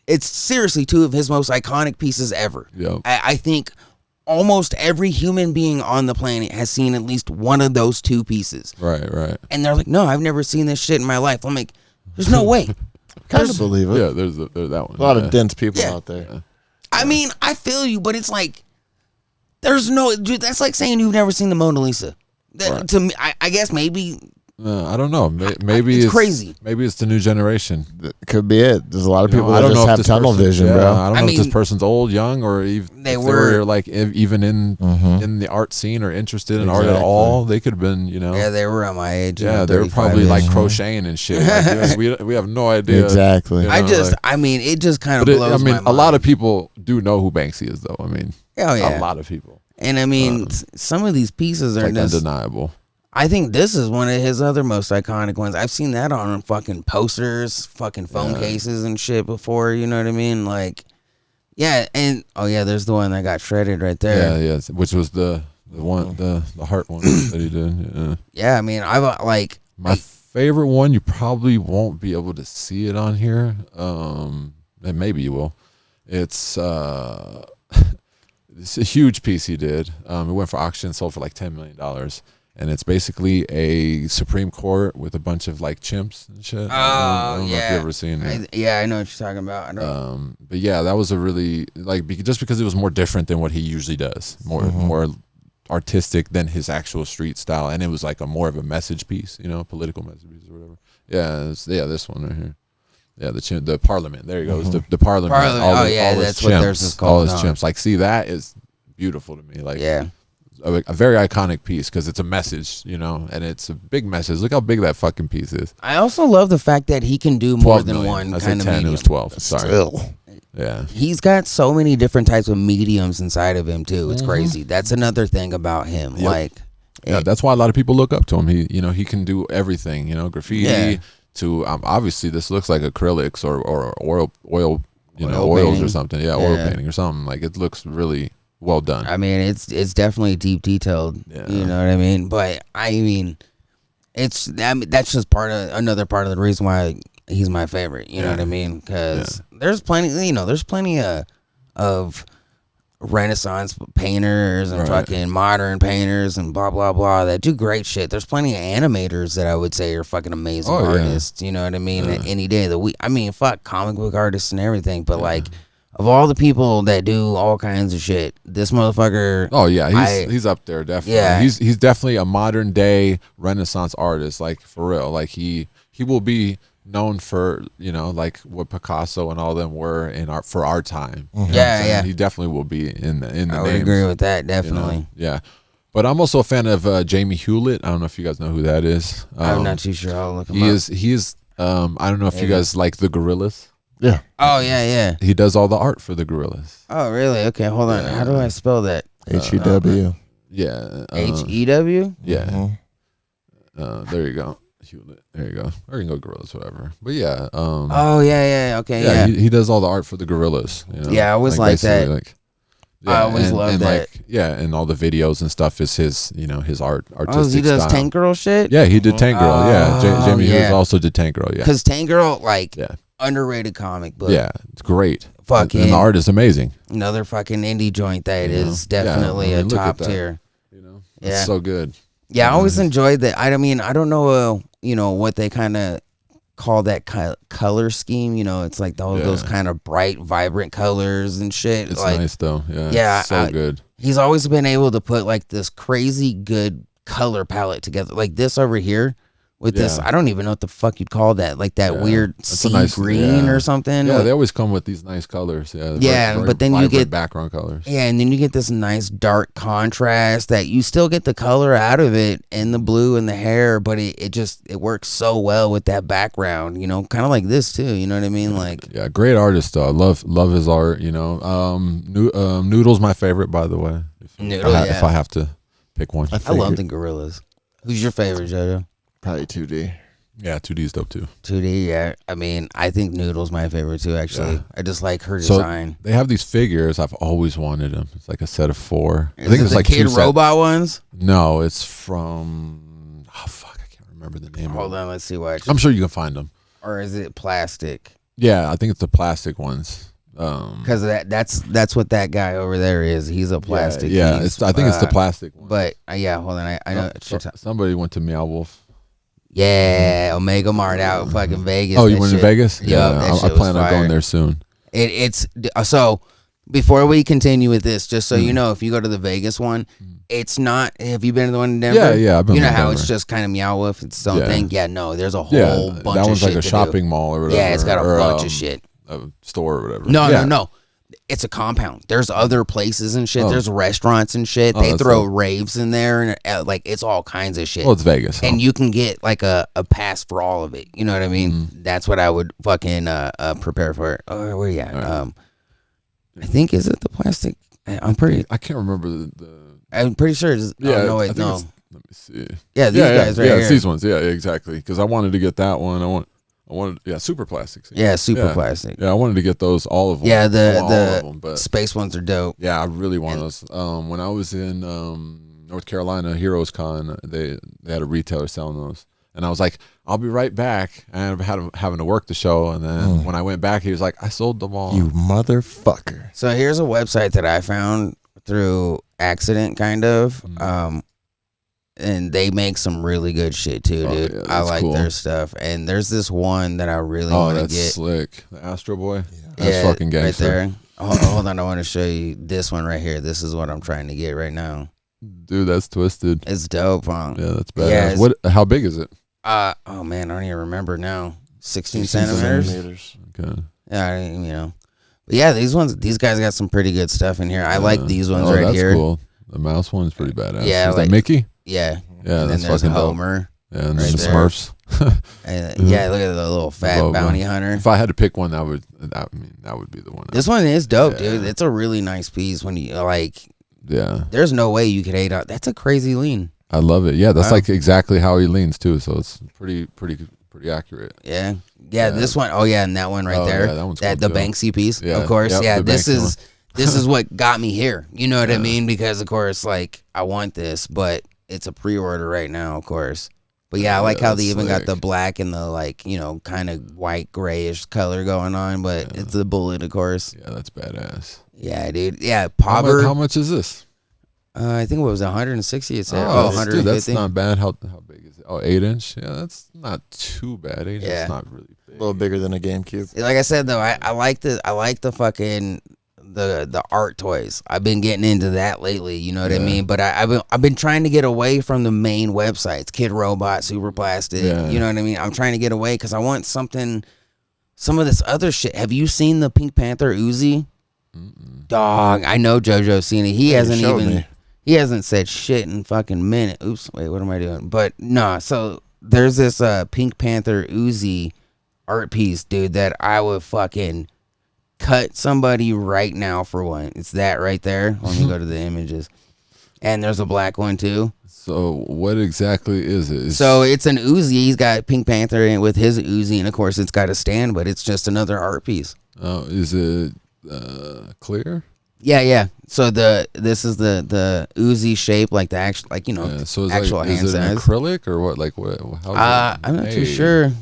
it's seriously two of his most iconic pieces ever. Yep. I think almost every human being on the planet has seen at least one of those two pieces. Right. And they're like, no, I've never seen this shit in my life. I'm like, there's no way. Kind of believe it. Yeah, there's that one. A lot of dense people out there. Yeah. I mean, I feel you, but it's like, there's no, dude, that's like saying you've never seen the Mona Lisa. To me, I guess maybe. I don't know. Maybe it's crazy. Maybe it's the new generation. That could be it. There's a lot of people that just have tunnel vision, bro. I don't know if this person's old, young, or even they were like even in the art scene or interested in art at all. They could have been, you know. Yeah, they were at my age. Yeah, they were probably like crocheting and shit. Like, we have no idea. Exactly. You know, I mean, it just kind of blows my mind. A lot of people do know who Banksy is, though. I mean, a lot of people. And I mean, some of these pieces are just undeniable. I think this is one of his other most iconic ones. I've seen that on fucking posters, fucking phone cases and shit before, you know what I mean? Like, yeah, and there's the one that got shredded right there. Yeah, which was the one, the heart one that he did. Yeah, I mean, my favorite one, you probably won't be able to see it on here. And maybe you will. It's a huge piece he did. It went for auction, sold for like $10 million. And it's basically a Supreme Court with a bunch of like chimps and shit. I don't know if you've ever seen it. I know what you're talking about. I know. But yeah, that was a really, like, just because it was more different than what he usually does, more artistic than his actual street style, and it was like more of a message piece, you know, political message piece or whatever. Yeah, this one right here. Yeah, the Parliament. There you go. It's the Parliament. That's what theirs is called. All his chimps. Like, see, that is beautiful to me. Like, yeah, a very iconic piece because it's a message, and it's a big message. Look how big that fucking piece is. I also love the fact that he can do more than one kind of medium. It was 12. Sorry. Still. Yeah. He's got so many different types of mediums inside of him too. It's crazy. That's another thing about him. Yep. Like, yeah, that's why a lot of people look up to him. He can do everything. Graffiti to obviously this looks like acrylics or oil oils painting. or something. Yeah, oil painting or something. Like, it looks really well done. I mean, it's definitely deep detailed. Yeah. You know what I mean? But I mean, that's just another part of the reason why he's my favorite. You know what I mean? Because there's plenty of Renaissance painters and fucking modern painters and blah blah blah that do great shit. There's plenty of animators that I would say are fucking amazing artists. You know what I mean? Any day of the week. I mean, fuck comic book artists and everything. But like, of all the people that do all kinds of shit, this motherfucker. Oh yeah, he's up there definitely. Yeah, he's definitely a modern day Renaissance artist. Like, for real. Like, he will be known for like what Picasso and all them were for our time. Yeah. He definitely will be in the I would agree with that, definitely. Yeah, but I'm also a fan of Jamie Hewlett. I don't know if you guys know who that is. I'm not too sure. I'll look him up. He is. I don't know if you guys like the Gorillas. Yeah. Oh yeah. He does all the art for the Gorillas. Oh really? Okay, hold on. How do I spell that? HEW. Yeah. HEW. Yeah. There you go. Hewlett. There you go. Or you can go Gorillas, whatever. But yeah. Oh yeah. Okay. Yeah. He does all the art for the Gorillas. Yeah, I always like that. I always love that. And all the videos and stuff is his, his artistic style. He does Tank Girl shit. Yeah, he did Tank Girl. Jamie Hughes also did Tank Girl. Yeah, because Tank Girl, underrated comic book. Yeah, it's great. Fucking, and the art is amazing. Another fucking indie joint that is definitely a top tier. It's so good. Yeah, I always enjoyed that. I mean, I don't know, what they kind of call that color scheme. It's like those kind of bright, vibrant colors and shit. It's like, nice though. Yeah, so good. He's always been able to put like this crazy good color palette together, like this over here. With this, I don't even know what the fuck you'd call that, like that weird sea green or something. Yeah, they always come with these nice colors. Yeah, but then you get background colors. Yeah, and then you get this nice dark contrast that you still get the color out of it and the blue and the hair, but it works so well with that background. Kind of like this too. You know what I mean? Like, yeah, great artist though. I love his art. Noodle's my favorite, by the way. If I have to pick one, I love the Gorillas. Who's your favorite, Jojo? Probably 2D. Yeah, 2D's dope too. 2D, yeah. I mean, I think Noodle's my favorite too, actually. Yeah. I just like her design. They have these figures. I've always wanted them. It's like a set of 4. I think it's like Kid Robot ones? No, it's from... Oh, fuck. I can't remember the name. Hold on, let's see why. I'm sure you can find them. Or is it plastic? Yeah, I think it's the plastic ones. Because that's what that guy over there is. He's a plastic. Yeah, I think it's the plastic one. But, hold on. I know. Somebody went to Meow Wolf. Yeah, Omega Mart out fucking Vegas. Oh, you went to Vegas? Yeah, I plan on going there soon. It's so. Before we continue with this, just so you know, if you go to the Vegas one, it's not. Have you been to the one in Denver? Yeah, I've been. You know how it's just kind of Meow Wolf, it's its own thing. Yeah, no, there's a whole bunch of shit. That one's like a shopping mall or whatever. Yeah, it's got a bunch of shit. A store or whatever. No. It's a compound. There's other places and shit. There's restaurants and shit. They throw raves in there and like it's all kinds of shit. Well, it's Vegas, and you can get like a pass for all of it. You know what I mean? That's what I would fucking prepare for. Oh, where you at? Right. I think is it the plastic? I can't remember I'm pretty sure. It's, yeah. No. Let me see. Yeah, these guys right here. It's these ones. Yeah, exactly. Because I wanted to get that one. I wanted, super plastics. Yeah, super plastic. Yeah, I wanted to get those, all of them. Yeah, the space ones are dope. Yeah, I really want those. When I was in North Carolina, Heroes Con, they had a retailer selling those. And I was like, I'll be right back. And I had having to work the show. And then when I went back, he was like, I sold them all. You motherfucker. So here's a website that I found through accident, kind of. And they make some really good shit too, dude. Yeah, I like their stuff. And there's this one that I really want to get. Oh, that's slick. The Astro Boy? Yeah. That's fucking gangster. Right there. Hold on, I want to show you this one right here. This is what I'm trying to get right now. Dude, that's twisted. It's dope, huh? Yeah, that's badass. How big is it? Oh man, I don't even remember now. 16 centimeters. Okay. Yeah, But yeah, these guys got some pretty good stuff in here. I like these ones right that's here. Cool. The mouse one's pretty badass. Yeah, is that Mickey? Yeah. Yeah, and that's then there's fucking Homer. Dope. Yeah, and right the there. Smurfs. Yeah, look at the little fat bounty hunter. If I had to pick one, that would be the one. This one is dope, dude. It's a really nice piece. When you yeah, there's no way you could hate out. That's a crazy lean. I love it. Yeah, that's like exactly how he leans too. So it's pretty accurate. Yeah. This one. Oh yeah, and that one right there. Yeah, that one's the cool, Banksy piece, yeah. of course. Yep, yeah, this Banksy is what got me here. You know what I mean? Because of course, like I want this, but it's a pre-order right now, of course. But yeah, I like how they even got the black and the kind of white grayish color going on. But it's a bullet, of course. Yeah, that's badass. Yeah, dude. Yeah, Pauber. How much is this? I think it was 160. It said 150. Dude, that's not bad. How big is it? 8-inch. Yeah, that's not too bad. 8-inch is not really big. A little bigger than a GameCube. Like I said though, I like the fucking the art toys. I've been getting into that lately. You know what I mean? But I've been trying to get away from the main websites, Kid Robot, Super Plastic. Yeah. You know what I mean? I'm trying to get away because I want some of this other shit. Have you seen the Pink Panther Uzi? Dog, I know JoJo's seen it. He hasn't said shit in fucking minute. Oops, wait, what am I doing? But no, so there's this Pink Panther Uzi art piece, dude, that I would fucking cut somebody right now for one. It's that right there. Let me go to the images. And there's a black one too. So what exactly is it? So it's an Uzi. He's got Pink Panther in with his Uzi, and of course it's got a stand, but it's just another art piece. Oh, is it clear? Yeah. So this is the Uzi shape, like the actual, so actual hand is it size. An acrylic or what? Like what? I'm not too sure.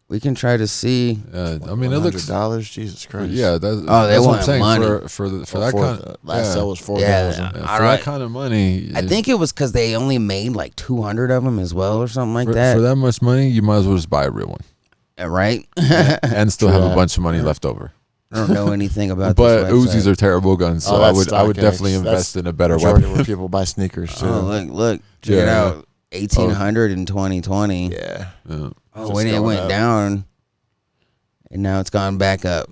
We can try to see. I mean, it looks $100. Jesus Christ. Yeah, they that's what want I'm saying. money For that kind. Last sale was $4,000. For that kind of money, I think it was because they only made like 200 of them as well, or something like for that. For that much money, you might as well just buy a real one, right? and still have a bunch of money left over. I don't know anything about. But this Uzis are terrible guns, so I would definitely invest in a better weapon. Where people buy sneakers too. Oh, look, check it out. 1800 in 2020. Yeah. Oh, when it went down. And now it's gone back up.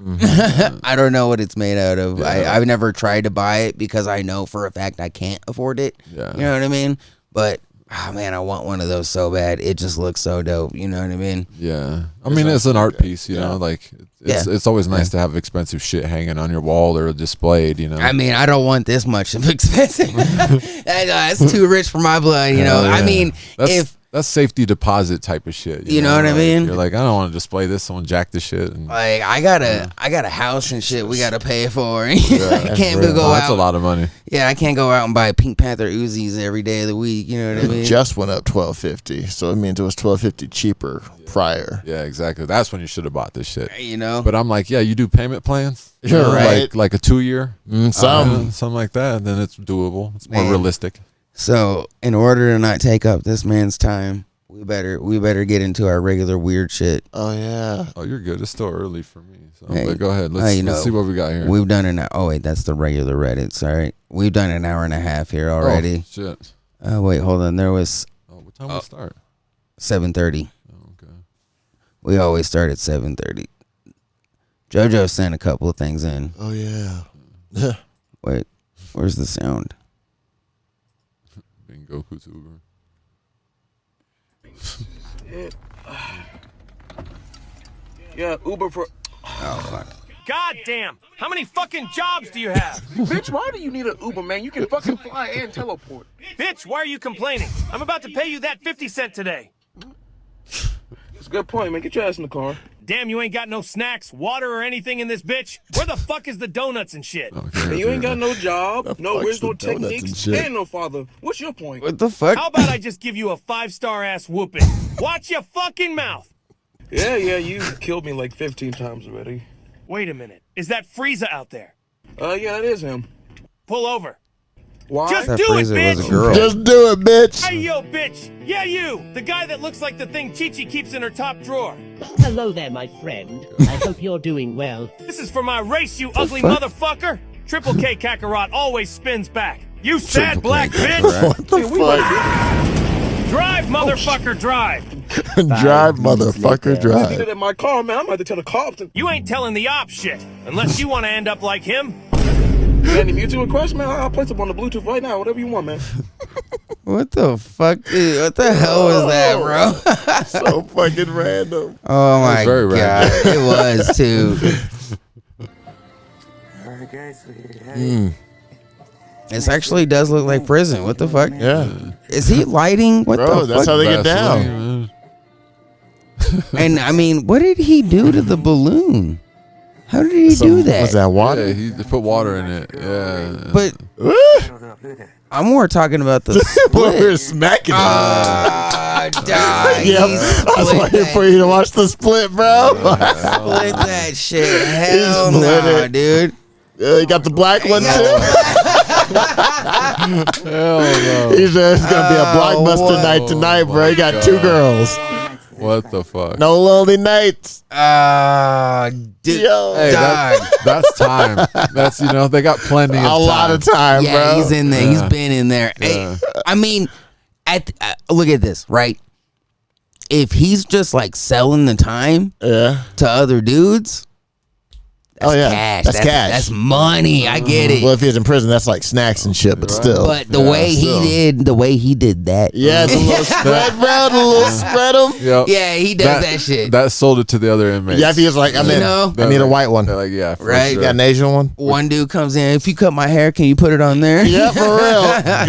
I don't know what it's made out of. Yeah. I've never tried to buy it because I know for a fact I can't afford it. Yeah. You know what I mean? But, oh man, I want one of those so bad. It just looks so dope. You know what I mean? Yeah. I mean, it's an art piece, you know? Like, it's always nice to have expensive shit hanging on your wall or displayed, you know? I mean, I don't want this much of expensive. That's too rich for my blood, you know? Yeah. I mean, that's safety deposit type of shit. You know what I mean? You're like, I don't want to display this. Someone jack this shit. And, like, I got a house and shit we got to pay for. I can't go out. That's a lot of money. Yeah, I can't go out and buy Pink Panther Uzis every day of the week. You know what I mean? It just went up $1,250, so it means it was $1,250 cheaper prior. Yeah, exactly. That's when you should have bought this shit. You know? But I'm like, yeah, you do payment plans? You're right. Like a 2-year? Something like that. Then it's doable. It's more realistic. So, in order to not take up this man's time, we better get into our regular weird shit. Oh yeah. Oh, you're good. It's still early for me. So Hey, but go ahead. Let's see what we got here. We've done that's the regular Reddit. Sorry, we've done an hour and a half here already. Oh, shit. Wait, hold on. There was What time we start? 7:30. Oh, okay. We always start at 7:30. JoJo sent a couple of things in. Oh yeah. Wait, where's the sound? Bingo Kutuber. Yeah, Uber for. Oh fuck. God damn! How many fucking jobs do you have? Bitch, why do you need an Uber, man? You can fucking fly and teleport. Bitch, why are you complaining? I'm about to pay you that 50 cent today. It's a good point, man. Get your ass in the car. Damn, you ain't got no snacks, water, or anything in this bitch? Where the fuck is the donuts and shit? Okay, And you ain't got no job, no fuck's original the donuts and techniques, shit? and no father. What's your point? What the fuck? How about I just give you a 5-star ass whooping? Watch your fucking mouth! Yeah, you killed me like 15 times already. Wait a minute. Is that Frieza out there? Yeah, that is him. Pull over. Why? Just That do it, Frieza was a bitch! girl. Just do it, bitch. Hey, yo, bitch! Yeah, you! The guy that looks like the thing Chi-Chi keeps in her top drawer. Hello there, my friend. I hope you're doing well. This is for my race, you ugly motherfucker! Triple K Kakarot always spins back. You sad black bitch! What the fuck? Drive, motherfucker, drive! Drive, motherfucker, I drive. did it in my car, man. I'm about to tell the cops. You ain't telling the ops shit, unless you want to end up like him. You got any mutual requests, man? I'll place them on the Bluetooth right now. Whatever you want, man. What the fuck? Dude? What the hell was that, bro? So fucking random. Oh my very god, it was too. This actually does look like prison. What the fuck? Yeah. Is he lighting? What Bro, the that's fuck? how they get down. And I mean, what did he do to the balloon? How did he do that? Was that water? Yeah, he put water in it. Yeah. But I'm more talking about the We split. were smacking him. Dog, Yep. he I was split waiting that, for you to watch the split, bro. split that shit. Hell split no, it. dude. You got the black one, too? Hell no. He's it's going to be a blockbuster what? night tonight, bro. You got God. 2 girls. What the fuck? No lonely nights. Dude, Yo. Hey, dog. that's time. That's, they got plenty of A time. lot of time, Yeah, bro. he's in there. He's Yeah. been in there. Hey, I mean, look at this, right? If he's just like selling the time Yeah. to other dudes, that's cash. That's cash. That's money. I get it. Well, if he's in prison, that's like snacks and shit, but still. But the way he did that. Yeah, the little spread, bro. The little spread him. Yep. Yeah, he does that shit. That sold it to the other inmates. Yeah, if he was like, I'm in. know? I need a white one. They're like, yeah, for Right. You sure. got an Asian one? One dude comes in. If you cut my hair, can you put it on there? Yeah, for real.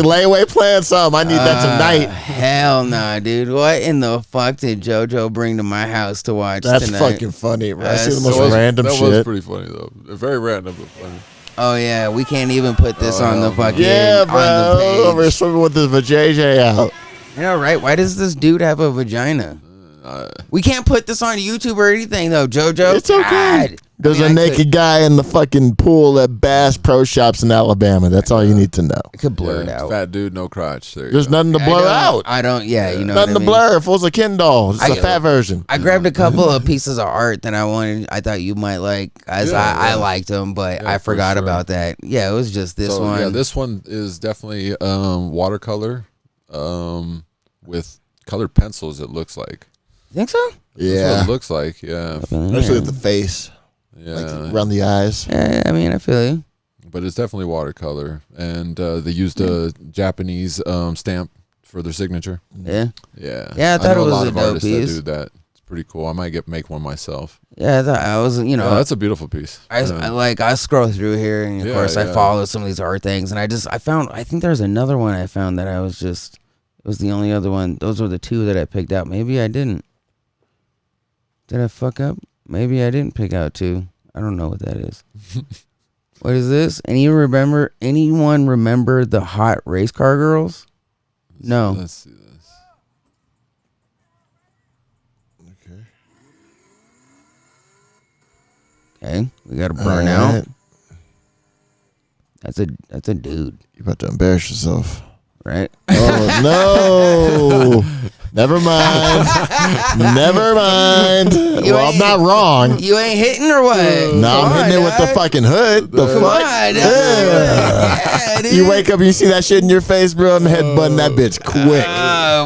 Layaway plan something. I need that tonight. Hell nah, dude. What in the fuck did JoJo bring to my house to watch That's tonight? fucking funny, bro. I see the That's- most That was- random that shit. was pretty funny, though. Very random, but funny. Oh yeah, we can't even put this on the fucking Yeah, on bro. the We're page. swimming with the vajayjay out. You know, right? Why does this dude have a vagina? We can't put this on YouTube or anything though, JoJo. It's okay. God. There's I mean, a I naked could- guy in the fucking pool at Bass Pro Shops in Alabama. That's all you need to know. I could blur it Yeah, out. fat dude, no crotch. There you There's go. nothing to I blur don't- out. I don't. Yeah, you know. Nothing what I to mean? blur. If it was a Ken doll, it's I- a fat version. I grabbed a couple of pieces of art that I thought you might like, as Yeah, I yeah. liked them, but Yeah, I for forgot sure. about that. Yeah, it was just this one. Yeah, this one is definitely watercolor with colored pencils, it looks like. You think so? That's what Yeah. it looks like, yeah. Especially with the face. Yeah. Like around the eyes. Yeah, I mean, I feel you. But it's definitely watercolor. And they used a Japanese stamp for their signature. Yeah. Yeah. Yeah, I thought know it was a lot a of dope artists piece. that do that. It's pretty cool. I might make one myself. Yeah, I thought I was, you know, Yeah, that's a beautiful piece. I scroll through here, and of Yeah, course I yeah. follow some of these art things, and I think there's another one I found that it was the only other one. Those were the two that I picked out. Maybe I didn't. Did I fuck up? Maybe I didn't pick out two. I don't know what that is. What is this? Anyone remember the hot race car girls? No. Let's see this. Okay, we got a burnout. Alright. That's a dude, You're about to embarrass yourself. right? Oh, no. Never mind. Never mind. Well, I'm not wrong. You ain't hitting or what? No, I'm hitting it with the fucking hood. The Come fuck? on, Yeah. dude. You wake up and you see that shit in your face, bro. I'm headbutting that bitch quick.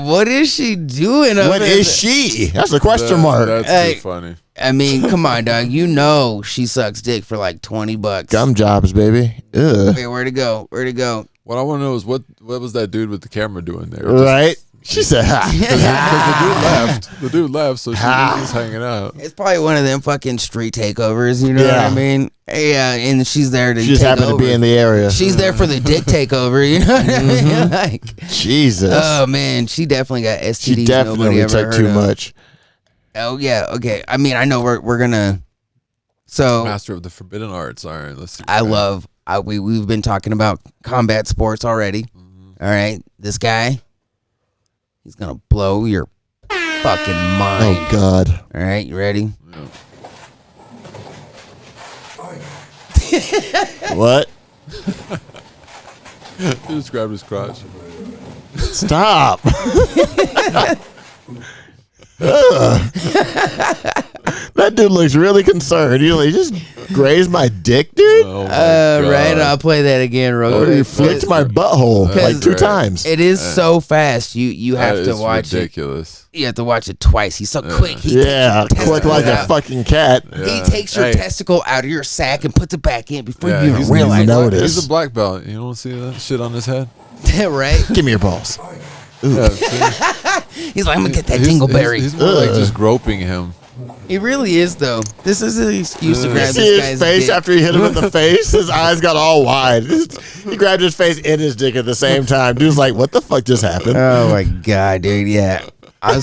What is she doing? What is she? That's a question mark. That's Hey. too funny. I mean, come on, dog. You know she sucks dick for like $20. Gum jobs, baby. Ugh. Wait, where'd it go? What I want to know is what was that dude with the camera doing there? Right? She said, ha. Because the dude left, so she was just hanging out. It's probably one of them fucking street takeovers. You know what Yeah. I mean? Yeah, and she's there to. She just take happened over. to be in the area. She's there for the dick takeover. You know what I mean? Like, Jesus. oh man, she definitely got STDs. She nobody definitely ever took heard too of. much. Oh yeah, okay. I mean, I know we're gonna. So Master of the Forbidden Arts. All right, let's see. we've been talking about combat sports already. All right, this guy, he's gonna blow your fucking mind. Oh, God. All right, you ready? What? He just grabbed his crotch. Stop. That dude looks really concerned. You like, just grazed my dick, dude. Oh my right. I'll play that again real quick. You flicked my butthole like 2 times. It is so fast. You have to watch ridiculous. it. You have to watch it twice. He's so quick. He quick like a fucking cat. He takes your testicle out of your sack and puts it back in before you even realize. Notice. He's a black belt. You don't see that shit on his head? Right? Give me your balls. Yeah, He's like, I'm gonna get that dingleberry. He's more like just groping him. He really is, though. This is an excuse to grab See this his guy's face dick. after he hit him in the face? His eyes got all wide. He grabbed his face and his dick at the same time. Dude's like, what the fuck just happened? Oh my god, dude! Yeah. All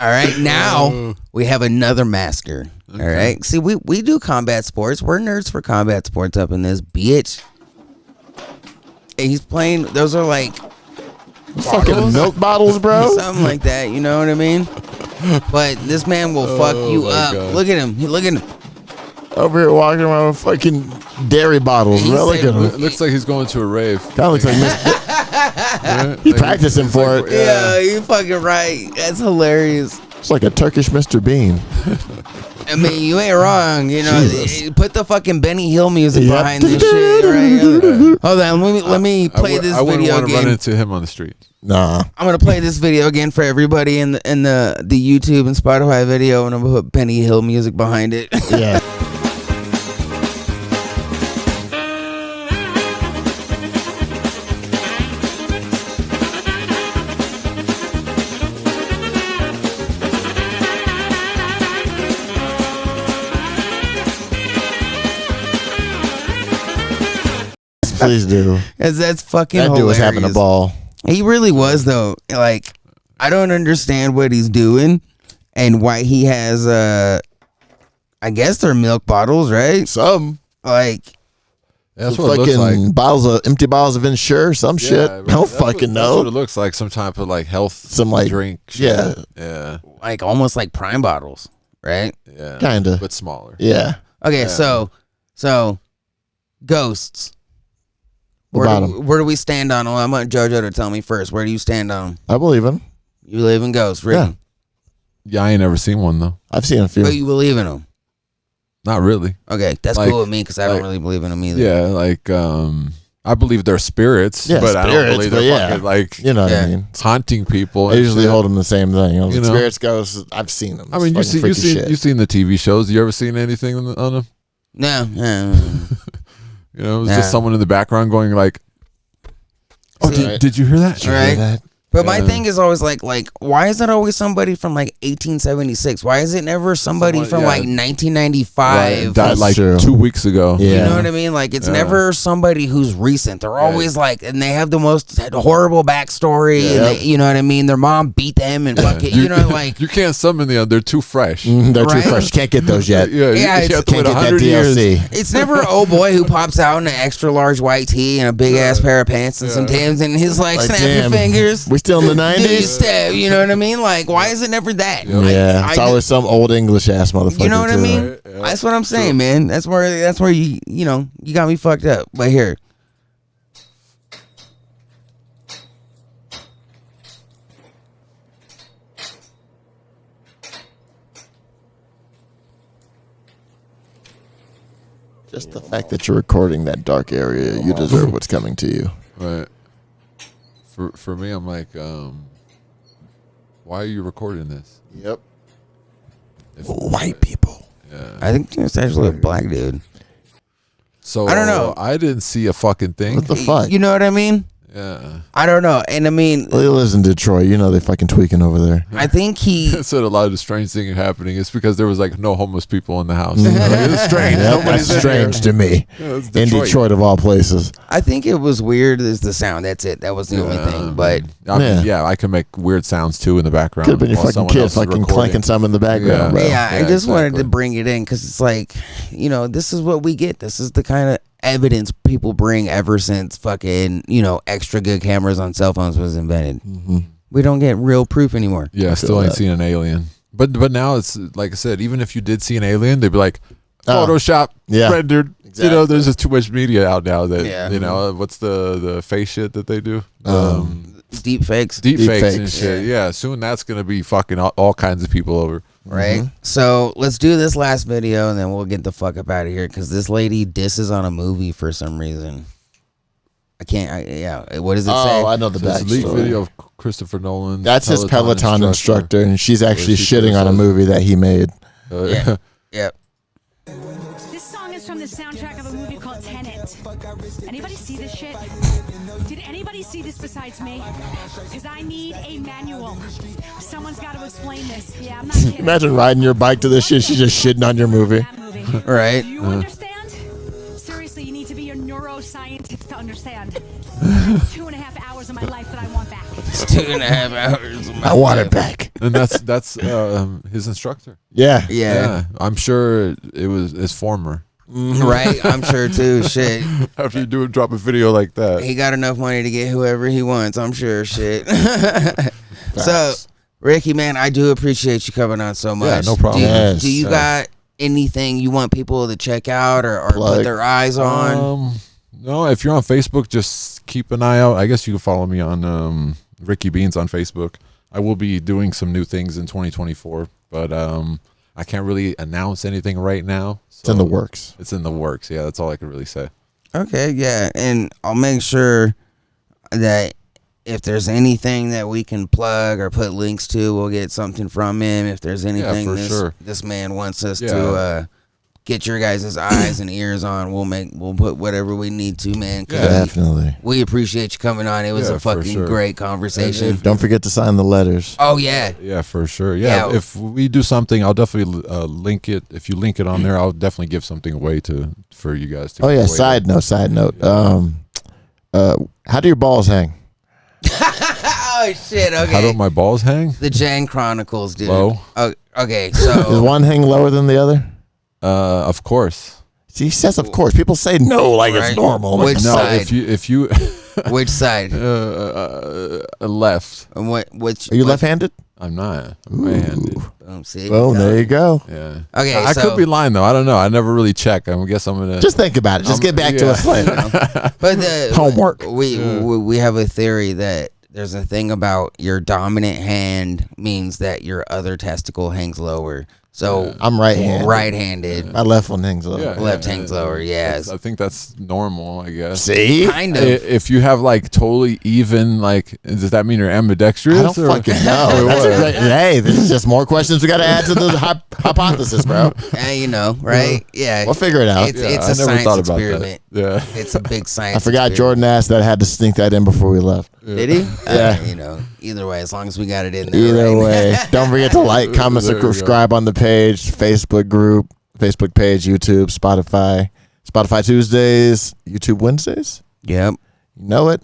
right, now we have another master. Okay. All right. See, we do combat sports. We're nerds for combat sports up in this bitch. And he's playing. Those are like Fucking milk bottles, bro. something like that. You know what I mean? But this man will fuck you up. God. Look at him. Look at him. Over here walking around with fucking dairy bottles, bro. Look at him. It looks like he's going to a rave. Kind of looks like he's practicing for it. Yeah, you fucking right. That's hilarious. It's like a Turkish Mr. Bean. I mean, you ain't wrong. You know, Jesus. put the fucking Benny Hill music Yep. behind this shit. Right? Hold on, let me play this I wouldn't video want to run again. into him on the street. Nah. I'm gonna play this video again for everybody in the YouTube and Spotify video, and I'm gonna put Benny Hill music behind it. Yeah. Please do. Cause that's fucking That dude was having a hilarious. ball. He really was though. Like, I don't understand what he's doing and why he has I guess they're milk bottles, right? Some Like, That's what it looks fucking like. bottles of empty bottles of Ensure, some shit. I don't That's fucking That's what know. it looks like. Some type of like health, Some, like, drink. Shit. yeah. yeah, like almost like Prime bottles, right? yeah. Kinda. but smaller. Yeah. Okay, Yeah. so ghosts. What about 'em? Where do we stand on them? I want JoJo to tell me first. Where do you stand on them? I believe him. You believe in ghosts, Ricky? Yeah. Yeah, I ain't never seen one though. I've seen a few. But you believe in them? Not really. Okay, that's Like- cool with me because I don't like- really believe in them either. Yeah, like I believe they're spirits, Yeah, but I don't spirits, believe but they're yeah. fucking like You know what Yeah. I mean? haunting people. I and usually shit. hold them the same thing. You know, You know? spirits, ghosts. I've seen them. I mean, It's fucking freaky shit. you've seen the TV shows. You ever seen anything on them? No. You know, it was Yeah. just someone in the background going like, "Oh, See- did you hear that?" Did you hear Right. that? But my Yeah. thing is always like, why is it always somebody from like 1876? Why is it never somebody Someone- from yeah. like 1995? Died That's like true. 2 weeks ago. Yeah. You know what I mean? Like, it's Yeah. never somebody who's recent. They're always like, and they have the most horrible backstory. And Yep. they, you know what I mean? Their mom beat them and fuck it. You know, like, you can't summon the they're too fresh. They're Right. too fresh. You can't get those yet. Yeah, Yeah, you it's- have to Can't wait get that 100 years. DLC. it's never an old boy who pops out in an extra large white tee and a big ass pair of pants and some Timbs and he's like, snap your damn, fingers. We still in the Do your 90s? step. You know what I mean? Like, why is it never that? Like, Yeah. It's I always some old English ass motherfucker. You know what I too. mean? Right, yeah. That's what I'm saying, man. That's where you got me fucked up. But here. Just the fact that you're recording that dark area, you deserve what's coming to you. Right. For me, I'm like, why are you recording this? Yep. If- White people. Yeah. I think it's actually a black dude. So I don't know. I didn't see a fucking thing. What the fuck? You know what I mean? Yeah. I don't know. And I mean, Well, he lives in Detroit. You know they fucking tweaking over there. I think he. Said a lot of the strange thing happening. It's because there was like no homeless people in the house. Like, it's strange. Yep, Nobody's that's in here. strange to me. Yeah, it's In Detroit, of all places. I think it was weird as the sound. That's it. That was the only thing. But I mean, Yeah. I can make weird sounds too in the background. Could have been your while fucking someone kid else is fucking recording. clanking some in the background, bro. yeah, I Yeah, just wanted to exactly. bring it in because it's like, this is what we get. This is the kind of evidence people bring ever since fucking, extra good cameras on cell phones was invented. We don't get real proof anymore. Yeah, still ain't that. seen an alien. But now it's like I said, even if you did see an alien, they'd be like, Oh. Photoshop, Yeah. rendered. Exactly. There's just too much media out now that Yeah. what's the face shit that they do? Deep fakes. Deep fakes and fakes. shit. Yeah, soon that's gonna be fucking all kinds of people over. right? So let's do this last video and then we'll get the fuck up out of here because this lady disses on a movie for some reason. I can't. What does it say? Oh, I know the This leaked backstory. video of Christopher Nolan. That's his Peloton instructor, and she's actually shitting on a movie that he made. Yeah. Yep. This song is from the soundtrack of a movie called Tenet. Anybody see this shit? Did anybody see this besides me? Because I need a manual. Someone's got to explain this. Yeah, I'm not kidding. Imagine riding your bike to this shit. She's just shitting on your movie. Right. Do you understand? Seriously, you need to be a neuroscientist to understand. 2.5 hours of my life that I want back. It's 2.5 hours. Of my I want life. it back. And that's his instructor. Yeah. Yeah. I'm sure it was his former. Right. I'm sure too. Shit. After you drop a video like that. He got enough money to get whoever he wants. I'm sure. Shit. So, Ricky, man, I do appreciate you coming on so much. Yeah, no problem. Do you got anything you want people to check out or put their eyes on? No, if you're on Facebook, just keep an eye out. I guess you can follow me on Ricky Beans on Facebook. I will be doing some new things in 2024, but I can't really announce anything right now. So It's in the works. It's in the works. Yeah, that's all I can really say. Okay, yeah, and I'll make sure that if there's anything that we can plug or put links to, we'll get something from him. If there's anything this man wants us to get your guys' eyes and ears on, we'll put whatever we need to, man. Definitely. We appreciate you coming on. It was a fucking great conversation. Don't forget to sign the letters. Oh yeah. Yeah, for sure. Yeah, if we do something, I'll definitely link it. If you link it on there, I'll definitely give something away for you guys to. Oh yeah. Side note. How do your balls hang? Oh shit. Okay. How do my balls hang? The Jane Chronicles, dude. Low. Oh, okay. So Does one hang lower than the other? Of course. See, he says of course. People say no, like it's normal. Which side? If you Which side? Left. And which? Are you left-handed? I'm not. I'm right-handed. Boom, see? Well, there you go. Yeah. Okay, I so- could be lying though. I don't know. I never really check. I guess I'm gonna Just think about it. Just get back to us later. But the Homework. We have a theory that there's a thing about your dominant hand means that your other testicle hangs lower. So I'm right-handed. Right-handed. My left one hangs lower. Left hangs lower. Yes. I think that's normal. I guess. See, kind of. If you have like totally even, like, does that mean you're ambidextrous? I don't fucking know. That's a great, hey, this is just more questions we got to add to the hypothesis, bro. You know, right? Yeah. We'll figure it out. It's I a never science thought about experiment. that. Yeah. It's a big science. I forgot experiment. Jordan asked that. I had to sneak that in before we left. Did he? Yeah. You know, either way, as long as we got it in there. Either right? way, don't forget to like, comment, There you go. subscribe on the page, Facebook group, Facebook page, YouTube, Spotify Tuesdays, YouTube Wednesdays. Yep. You know it.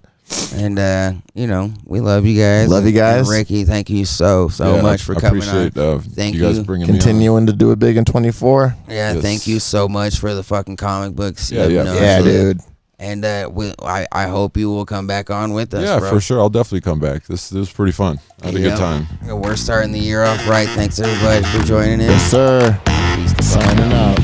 And you know, we love you guys. Love you guys. And Ricky, thank you so Yeah, much for I coming appreciate, on. Thank you guys you. bringing me on. Continuing to do it big in 24. Yeah, Yes. thank you so much for the fucking comic books. Yeah, yeah, Yeah, dude. And I hope you will come back on with us. Yeah, bro. for sure. I'll definitely come back. This was pretty fun. I had a good Yep. time. We're starting the year off right. Thanks everybody for joining in. Yes, sir. Peace to Signing out.